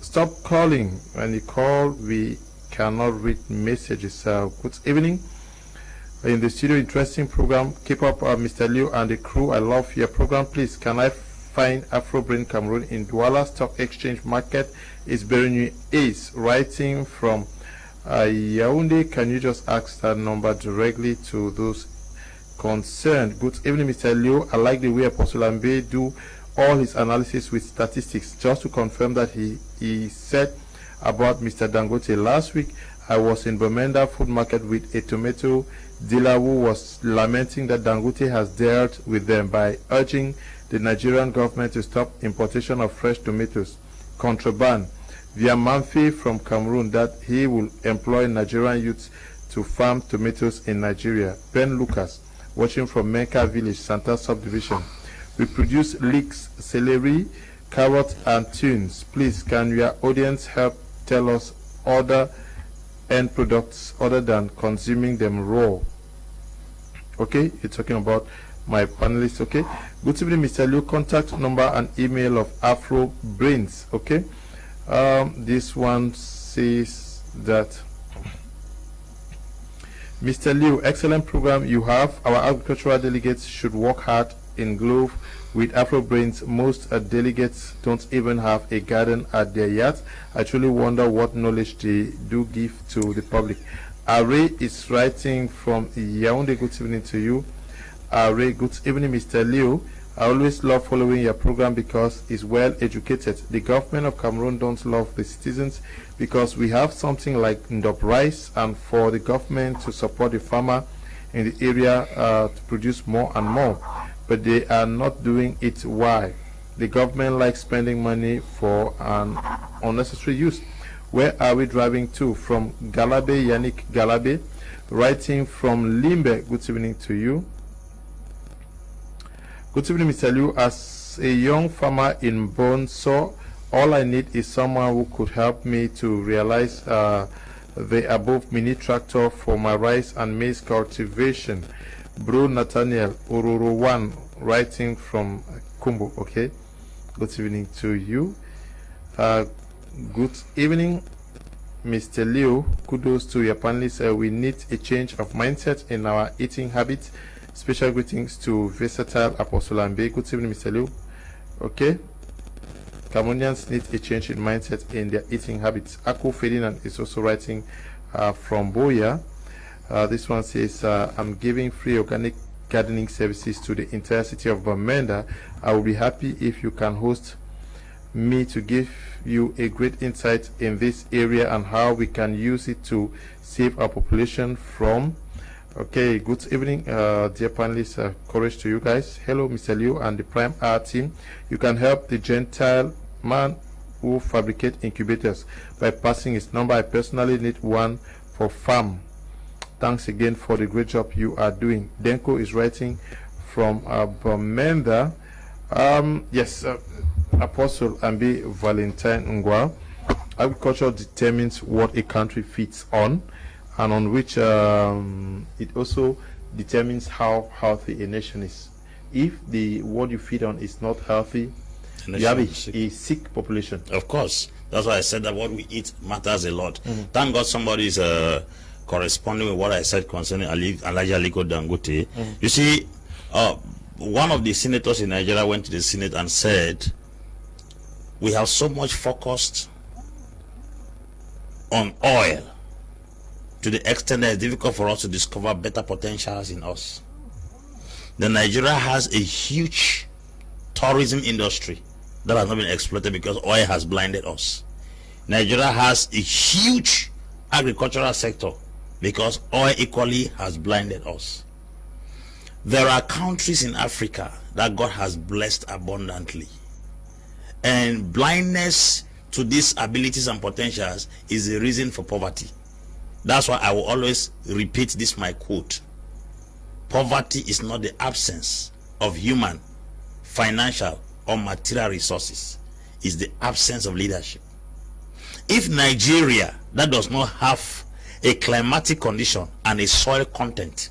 Stop calling. When you call, we cannot read messages. Good evening. In the studio, interesting program. Keep up, Mr. Liu and the crew. I love your program. Please, can I find Afro Brain Cameroon in Douala Stock Exchange Market? Is Berenu Ace writing from Yaoundé? Can you just ask that number directly to those concerned? Good evening, Mr. Liu. I like the way Apostle Ambe do all his analysis with statistics. Just to confirm that he said about Mr. Dangote last week, I was in Bamenda Food Market with a tomato dealer who was lamenting that Dangote has dealt with them by urging the Nigerian government to stop importation of fresh tomatoes, contraband, via Manfi from Cameroon, that he will employ Nigerian youths to farm tomatoes in Nigeria. Ben Lucas, watching from Menka Village, Santa Subdivision. We produce leeks, celery, carrots, and tunes. Please, can your audience help tell us other end products other than consuming them raw? Okay, you're talking about my panelists. Okay, good evening, Mr. Liu. Contact number and email of Afro Brains. Okay, this one says that Mr. Liu, excellent program you have. Our agricultural delegates should work hard in glove with Afro Brains. Most delegates don't even have a garden at their yards. I truly wonder what knowledge they do give to the public. Are is writing from Yaoundé. Good evening to you. Ray, good evening, Mr. Leo. I always love following your program because it's well educated. The government of Cameroon don't love the citizens because we have something like Ndop rice, and for the government to support the farmer in the area to produce more and more. But they are not doing it. Why? The government likes spending money for an unnecessary use. Where are we driving to? From Galabe, Yannick Galabe, writing from Limbe. Good evening to you. Good evening, Mr. Liu. As a young farmer in Bonso, all I need is someone who could help me to realize the above mini tractor for my rice and maize cultivation. Bro Nathaniel Ororo 1, writing from Kumbu. Okay, good evening to you. Good evening, Mr. Leo, kudos to your panelists. We need a change of mindset in our eating habits. Special greetings to Versatile Apostle Ambe. Good evening, Mr. Leo. Okay. Cameroonians need a change in mindset in their eating habits. Ako Ferdinand is also writing from Boya. This one says, I'm giving free organic gardening services to the entire city of Bamenda. I will be happy if you can host me to give you a great insight in this area and how we can use it to save our population from. Okay, good evening, dear panelists. Courage to you guys. Hello, Mr. Liu and the Prime R team. You can help the Gentile man who fabricate incubators by passing his number. I personally need one for farm. Thanks again for the great job you are doing. Denko is writing from Bamenda. Yes, Apostle Ambi Valentine Ngwa. Agriculture determines what a country feeds on, and on which it also determines how healthy a nation is. If the what you feed on is not healthy, you have a sick population. Of course. That's why I said that what we eat matters a lot. Thank God somebody is corresponding with what I said concerning Alhaji Aliko Dangote. You see, one of the senators in Nigeria went to the Senate and said, we have so much focused on oil to the extent that it's difficult for us to discover better potentials in us. Then Nigeria has a huge tourism industry that has not been exploited because oil has blinded us. Nigeria has a huge agricultural sector because oil equally has blinded us. There are countries in Africa that God has blessed abundantly, and blindness to these abilities and potentials is the reason for poverty. That's why I will always repeat this, my quote: poverty is not the absence of human, financial or material resources, it's the absence of leadership. If Nigeria, that does not have a climatic condition and a soil content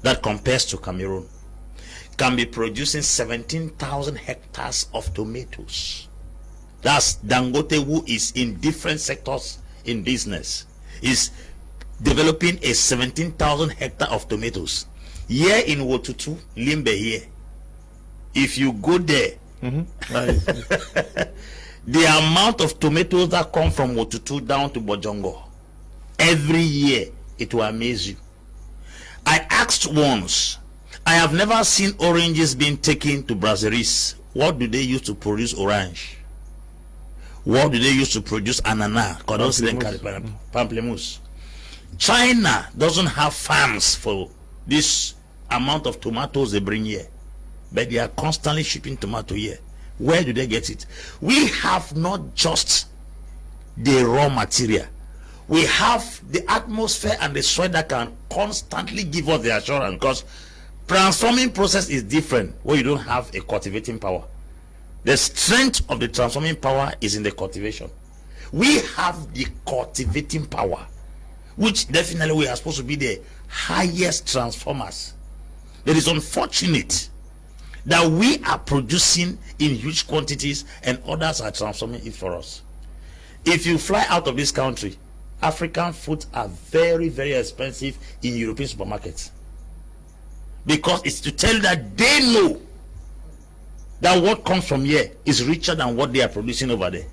that compares to Cameroon, can be producing 17,000 hectares of tomatoes. That's Dangote, who is in different sectors in business, is developing a 17,000 hectare of tomatoes. Here in Wotutu, Limbe here, if you go there, the amount of tomatoes that come from Wotutu down to Bojongo every year, it will amaze you. I asked once, I have never seen oranges being taken to brasseries. What do they use to produce orange? What do they use to produce ananas? Pamplemousse. China doesn't have farms for this amount of tomatoes they bring here, but they are constantly shipping tomato here. Where do they get it? We have not just the raw material, we have the atmosphere and the soil that can constantly give us the assurance, because transforming process is different where you don't have a cultivating power. The strength of the transforming power is in the cultivation. We have the cultivating power, which definitely we are supposed to be the highest transformers. It is unfortunate that we are producing in huge quantities and others are transforming it for us. If you fly out of this country, African foods are very, very expensive in European supermarkets, because it's to tell you that they know that what comes from here is richer than what they are producing over there.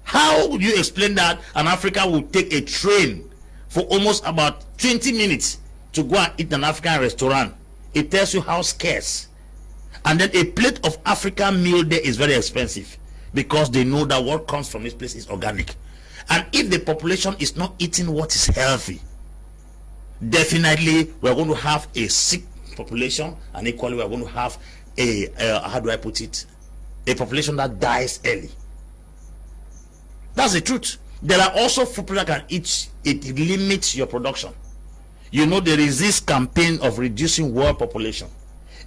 How would you explain that an African will take a train for almost about 20 minutes to go and eat in an African restaurant? It tells you how scarce. And then a plate of African meal there is very expensive, because they know that what comes from this place is organic. And if the population is not eating what is healthy, definitely we're going to have a sick population, and equally we're going to have a how do I put it, a population that dies early. That's the truth. There are also food that can eat, it limits your production. You know, there is this campaign of reducing world population,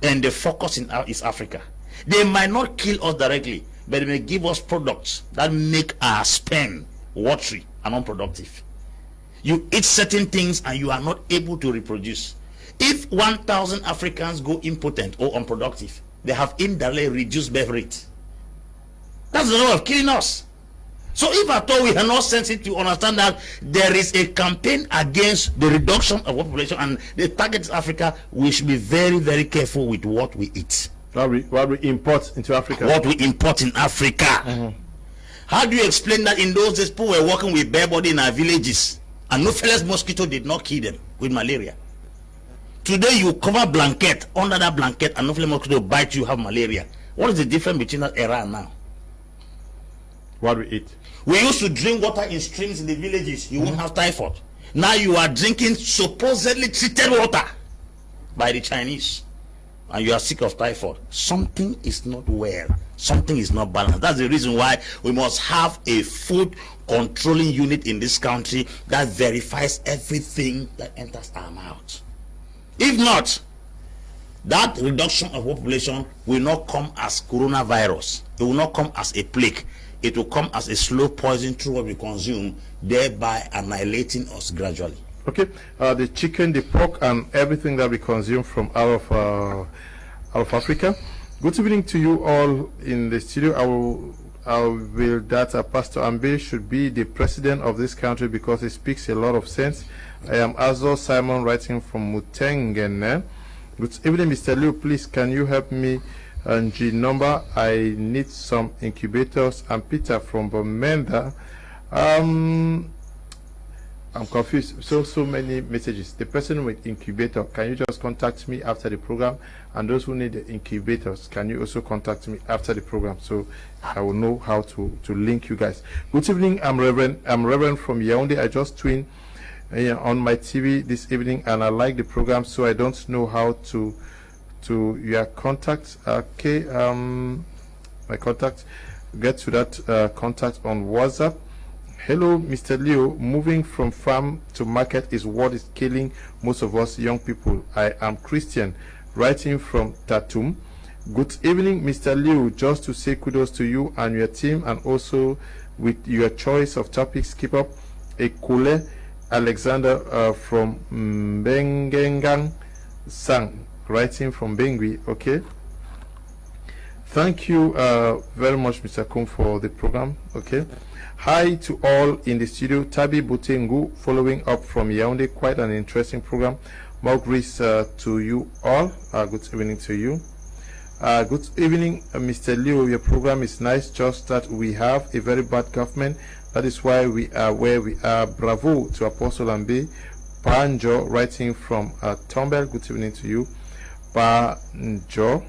and the focus is Africa. They might not kill us directly, but they may give us products that make our sperm watery and unproductive. You eat certain things and you are not able to reproduce. If 1,000 Africans go impotent or unproductive, they have indirectly reduced birth rate. That's the way of killing us. So if at all we are not sensitive to understand that there is a campaign against the reduction of population and the target is Africa, we should be very, very careful with what we eat. What we import into Africa. What we import in Africa. Mm-hmm. How do you explain that in those days people were working with bare body in our villages and Anopheles mosquito did not kill them with malaria? Today you cover blanket, under that blanket Anopheles mosquito bite you, have malaria. What is the difference between that era and now? What we eat. We used to drink water in streams in the villages. You won't have typhoid. Now you are drinking supposedly treated water by the Chinese. And you are sick of typhoid. Something is not well. Something is not balanced. That's the reason why we must have a food controlling unit in this country that verifies everything that enters our mouth. If not, that reduction of population will not come as coronavirus. It will not come as a plague. It will come as a slow poison through what we consume, thereby annihilating us gradually. Okay, the chicken, the pork, and everything that we consume from out of Africa. Good evening to you all in the studio. I will that Pastor Ambe should be the president of this country because he speaks a lot of sense. I am Azo Simon, writing from Mutengene. Good evening, Mr. Liu. Please, can you help me? And G number, I need some incubators. And Peter from Bomenda. I'm confused. So many messages. The person with incubator, can you just contact me after the program? And those who need the incubators, can you also contact me after the program so I will know how to link you guys. Good evening. I'm Reverend from Yaoundé. I just tuned on my TV this evening and I like the program, so I don't know how to your contact. Okay, my contact, get to that contact on WhatsApp. Hello, Mr. Leo. Moving from farm to market is what is killing most of us young people. I am Christian, writing from Tatum. Good evening, Mr. Leo. Just to say kudos to you and your team, and also with your choice of topics. Keep up. Ekule Alexander from Bengengang Sang, writing from Bengui. Okay, thank you very much, Mr. Kung, for the program. Okay, hi to all in the studio. Tabi Butengu following up from Yaoundé. Quite an interesting program. More grace to you all. Good evening to you. Good evening, Mr. Leo. Your program is nice, just that we have a very bad government. That is why we are where we are. Bravo to Apostle Ambe. Panjo, writing from Tombel. Good evening to you. Panjo.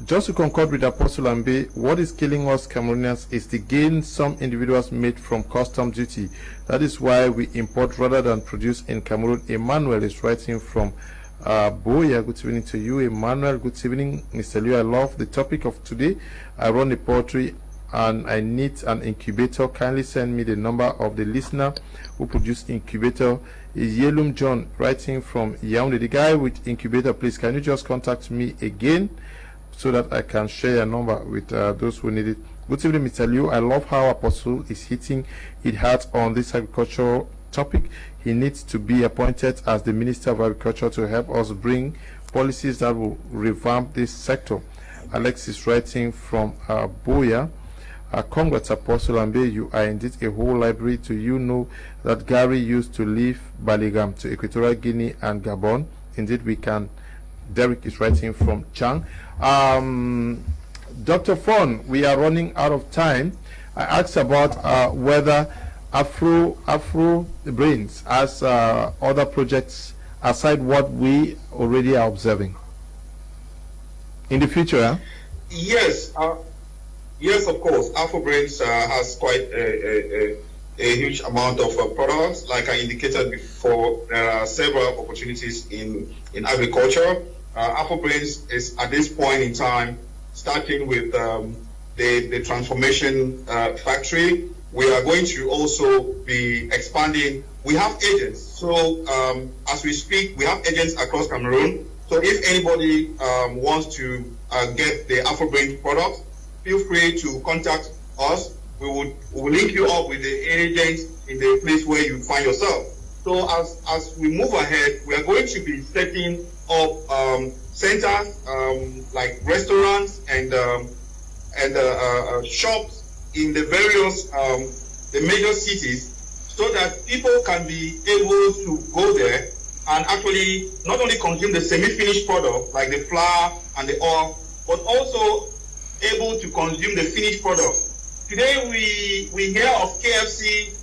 Just to concord with Apostle Ambe, what is killing us Cameroonians is the gain some individuals made from custom duty. That is why we import rather than produce in Cameroon. Emmanuel is writing from Boya. Good evening to you, Emmanuel. Good evening, Mr. Liu. I love the topic of today. I run a poultry and I need an incubator. Kindly send me the number of the listener who produced incubator. Is Yelum John, writing from Yaoundé. The guy with incubator, please, can you just contact me again so that I can share a number with those who need it. Good evening, Mr. Liu. I love how Apostle is hitting it hard on this agricultural topic. He needs to be appointed as the Minister of Agriculture to help us bring policies that will revamp this sector. Alex is writing from Boya. Congrats, Apostle Ambe. You are indeed a whole library. Do you know that Gary used to leave Baligam to Equatorial Guinea and Gabon? Indeed, we can. Derek is writing from Chang. Dr. Fon, we are running out of time. I asked about whether Afro Brains has other projects aside what we already are observing in the future. Yes, yes, of course. Afro Brains has quite a huge amount of products. Like I indicated before, there are several opportunities in agriculture. Afro Brains is at this point in time starting with the transformation factory. We are going to also be expanding. We have agents. So as we speak, we have agents across Cameroon. So if anybody wants to get the Afro Brains product, feel free to contact us. We will link you up with the agents in the place where you find yourself. So as we move ahead, we are going to be setting up centers like restaurants and shops in the various the major cities, so that people can be able to go there and actually not only consume the semi-finished product like the flour and the oil, but also able to consume the finished product. Today we hear of KFC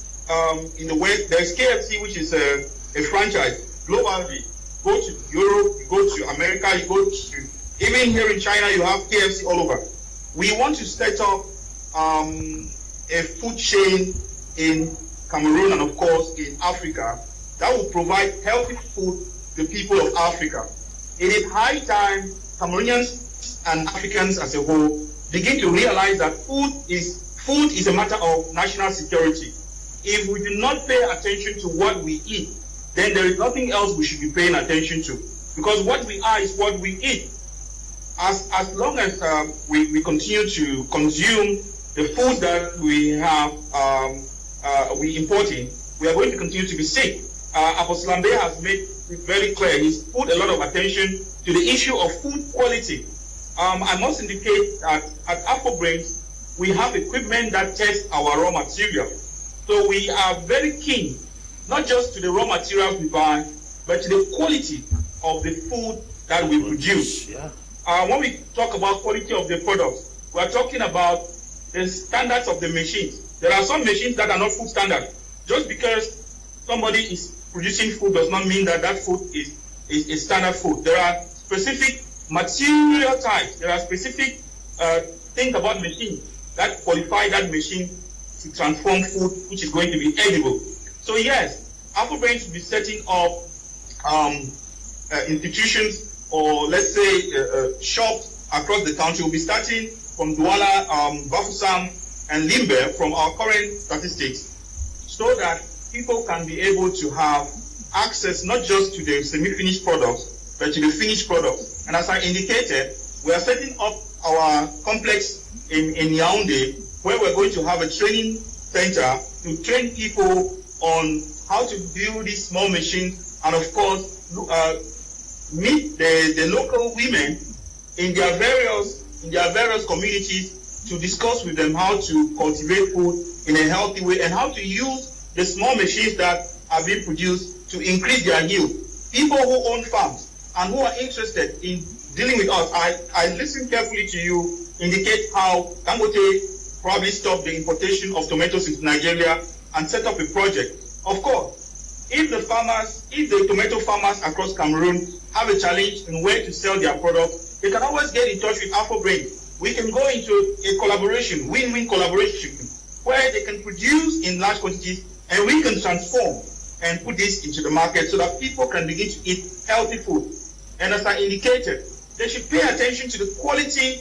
in the West. There's KFC, which is a franchise globally. Go to Europe, you go to America, you go to even here in China, you have KFC all over. We want to set up a food chain in Cameroon and of course in Africa that will provide healthy food to the people of Africa. It is high time Cameroonians and Africans as a whole begin to realize that food is a matter of national security. If we do not pay attention to what we eat, then there is nothing else we should be paying attention to, because what we are is what we eat. As long as we continue to consume the food that we have we importing, we are going to continue to be sick. Apostle Lambe has made it very clear. He's put a lot of attention to the issue of food quality. I must indicate that at Afro we have equipment that tests our raw material. So we are very keen, not just to the raw materials we buy, but to the quality of the food that we produce. Yeah. When we talk about quality of the products, we are talking about the standards of the machines. There are some machines that are not food standard. Just because somebody is producing food does not mean that that food is standard food. There are specific material types. There are specific things about machines that qualify that machine to transform food which is going to be edible. So yes, Afro should be setting up institutions, or let's say shops across the country. We'll be starting from Douala, Bafoussam, and Limbe from our current statistics, so that people can be able to have access not just to the semi-finished products, but to the finished products. And as I indicated, we are setting up our complex in Yaoundé, where we're going to have a training center to train people on how to build these small machines, and of course meet the local women in their various communities to discuss with them how to cultivate food in a healthy way and how to use the small machines that are being produced to increase their yield. People who own farms and who are interested in dealing with us, I listened carefully to you indicate how Dangote probably stopped the importation of tomatoes into Nigeria and set up a project. Of course, if the tomato farmers across Cameroon have a challenge in where to sell their products, they can always get in touch with Afro. We can go into a collaboration, win-win collaboration, where they can produce in large quantities and we can transform and put this into the market so that people can begin to eat healthy food. And as I indicated, they should pay attention to the quality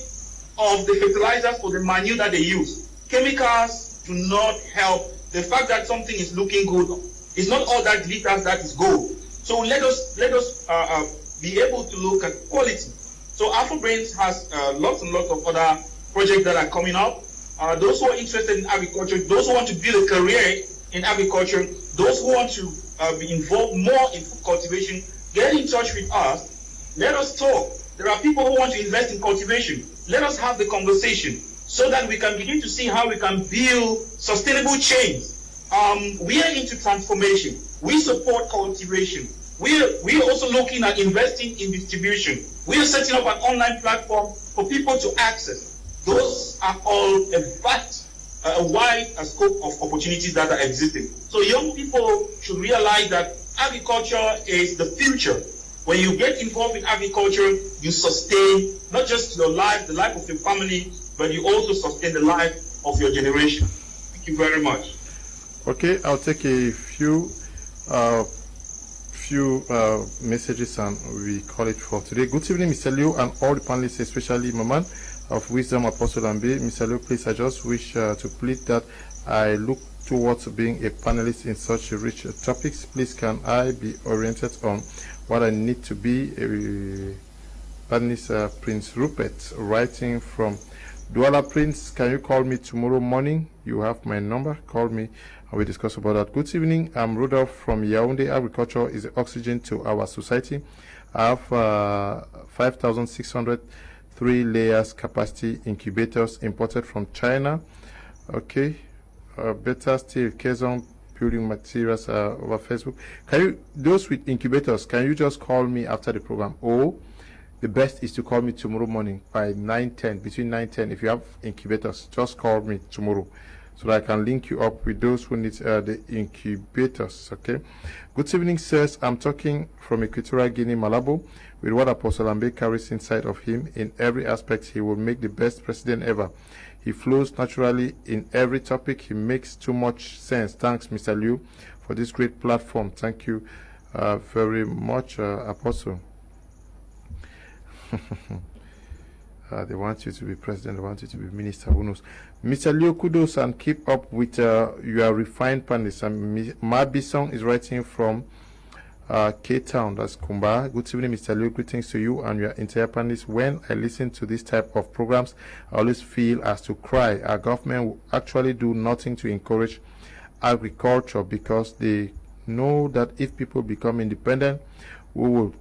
of the fertilizers or the manure that they use. Chemicals do not help. The fact that something is looking good is not all that glitters that is gold. So let us be able to look at quality. So Afro has lots and lots of other projects that are coming up. Those who are interested in agriculture, those who want to build a career in agriculture, those who want to be involved more in food cultivation, get in touch with us. Let us talk. There are people who want to invest in cultivation. Let us have the conversation so that we can begin to see how we can build sustainable chains. We are into transformation. We support cultivation. We are also looking at investing in distribution. We are setting up an online platform for people to access. Those are all a wide scope of opportunities that are existing. So young people should realize that agriculture is the future. When you get involved in agriculture, you sustain not just your life, the life of your family, but you also sustain the life of your generation. Thank you very much. Okay, I'll take a few messages and we call it for today. Good evening, Mr. Liu and all the panelists, especially Maman of Wisdom, Apostle Lambe. Mr. Liu, please, I just wish to plead that I look towards being a panelist in such rich topics. Please, can I be oriented on what I need to be? Panelist Prince Rupert, writing from Douala. Prince, can you call me tomorrow morning? You have my number. Call me and we discuss about that. Good evening. I'm Rudolph from Yaoundé. Agriculture is the oxygen to our society. I have 5,600 3 layers capacity incubators imported from China. Okay. Better still, Kazon building materials over Facebook. Can you, those with incubators, can you just call me after the program? Or the best is to call me tomorrow morning by 9:10, between 9:10. If you have incubators, just call me tomorrow so that I can link you up with those who need the incubators. Okay. Good evening, sirs. I'm talking from Equatorial Guinea, Malabo. With what Apostle Ambe carries inside of him, in every aspect, he will make the best president ever. He flows naturally in every topic. He makes too much sense. Thanks, Mr. Liu, for this great platform. Thank you very much, Apostle. They want you to be president. They want you to be minister. Who knows? Mr. Liu, kudos and keep up with your refined panelists. Mabisong is writing from K-Town, that's Kumba. Good evening, Mr. Liu. Greetings to you and your entire panelists. When I listen to this type of programs, I always feel as to cry. Our government will actually do nothing to encourage agriculture because they know that if people become independent, we will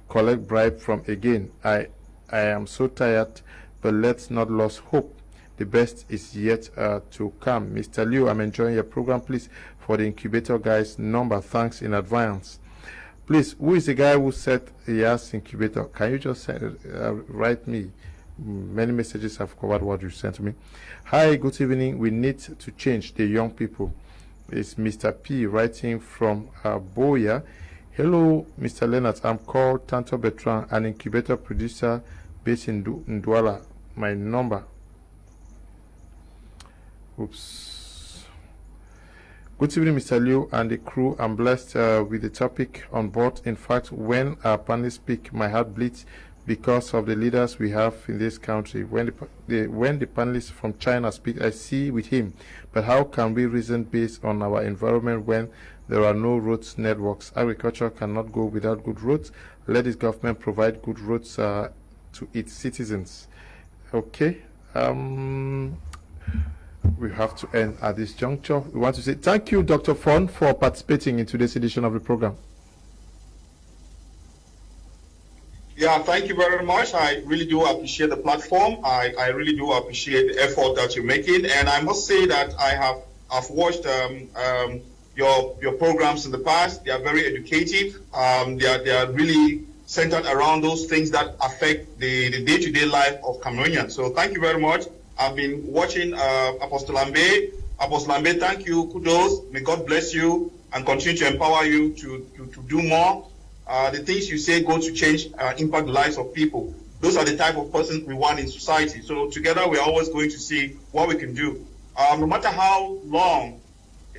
collect bribe from again. I am so tired, but let's not lose hope. The best is yet to come. Mr. Liu, I'm enjoying your program. Please, for the incubator guy's number, thanks in advance. Please, who is the guy who said he has incubator? Can you just write me? Many messages have covered what you sent to me. Hi, good evening. We need to change the young people. It's Mr. P writing from Boya. Hello, Mr. Leonard. I'm called Tanto Bertrand, an incubator producer based in Douala. My number. Oops. Good evening, Mr. Liu and the crew. I'm blessed with the topic on board. In fact, when our panelists speak, my heart bleeds because of the leaders we have in this country. When the panelists from China speak, I see with him. But how can we reason based on our environment when there are no roads networks? Agriculture cannot go without good roads. Let this government provide good roads to its citizens. Okay. We have to end at this juncture. We want to say thank you, Dr. Fon, for participating in today's edition of the program. Yeah, thank you very much. I really do appreciate the platform. I really do appreciate the effort that you're making. And I must say that I've watched your programs in the past. They are very educative. They are really centered around those things that affect the day-to-day life of Cameroonians. So thank you very much. I've been watching Apostle Ambe. Apostle Ambe, thank you. Kudos. May God bless you and continue to empower you to do more. The things you say go to change, impact the lives of people. Those are the type of persons we want in society. So together we're always going to see what we can do. No matter how long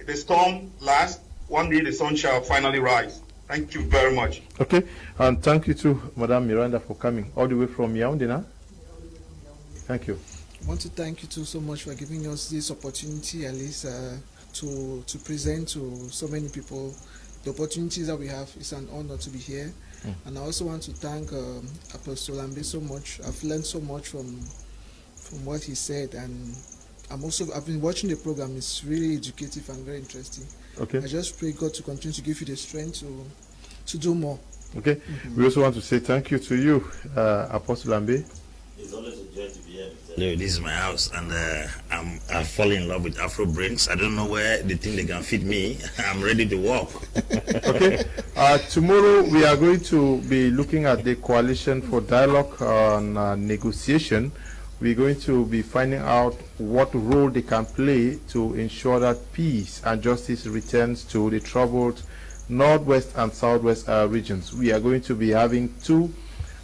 the storm lasts, one day the sun shall finally rise. Thank you very much. Okay, and thank you to Madame Miranda for coming all the way from Yaoundé now. Thank you. I want to thank you too so much for giving us this opportunity, at least to present to so many people the opportunities that we have. It's an honor to be here. And I also want to thank Apostle Ambe so much. I've learned so much from what he said, and I've been watching the program. It's really educative and very interesting. Okay. I just pray God to continue to give you the strength to do more. Okay. We also want to say thank you to you, Apostle Ambe. It's always a joy to be here. This is my house, and I fall in love with Afro brains. I don't know where they think they can fit me. I'm ready to walk. Okay. Tomorrow we are going to be looking at the coalition for dialogue on negotiation. We're going to be finding out what role they can play to ensure that peace and justice returns to the troubled northwest and southwest regions. We are going to be having two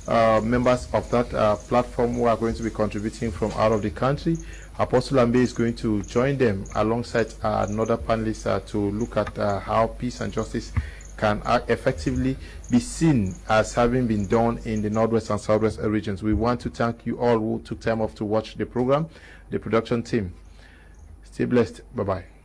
members of that platform who are going to be contributing from out of the country. Apostle Ambe is going to join them alongside another panelist to look at how peace and justice can effectively be seen as having been done in the northwest and southwest regions. We want to thank you all who took time off to watch the program, the production team. Stay blessed. Bye-bye.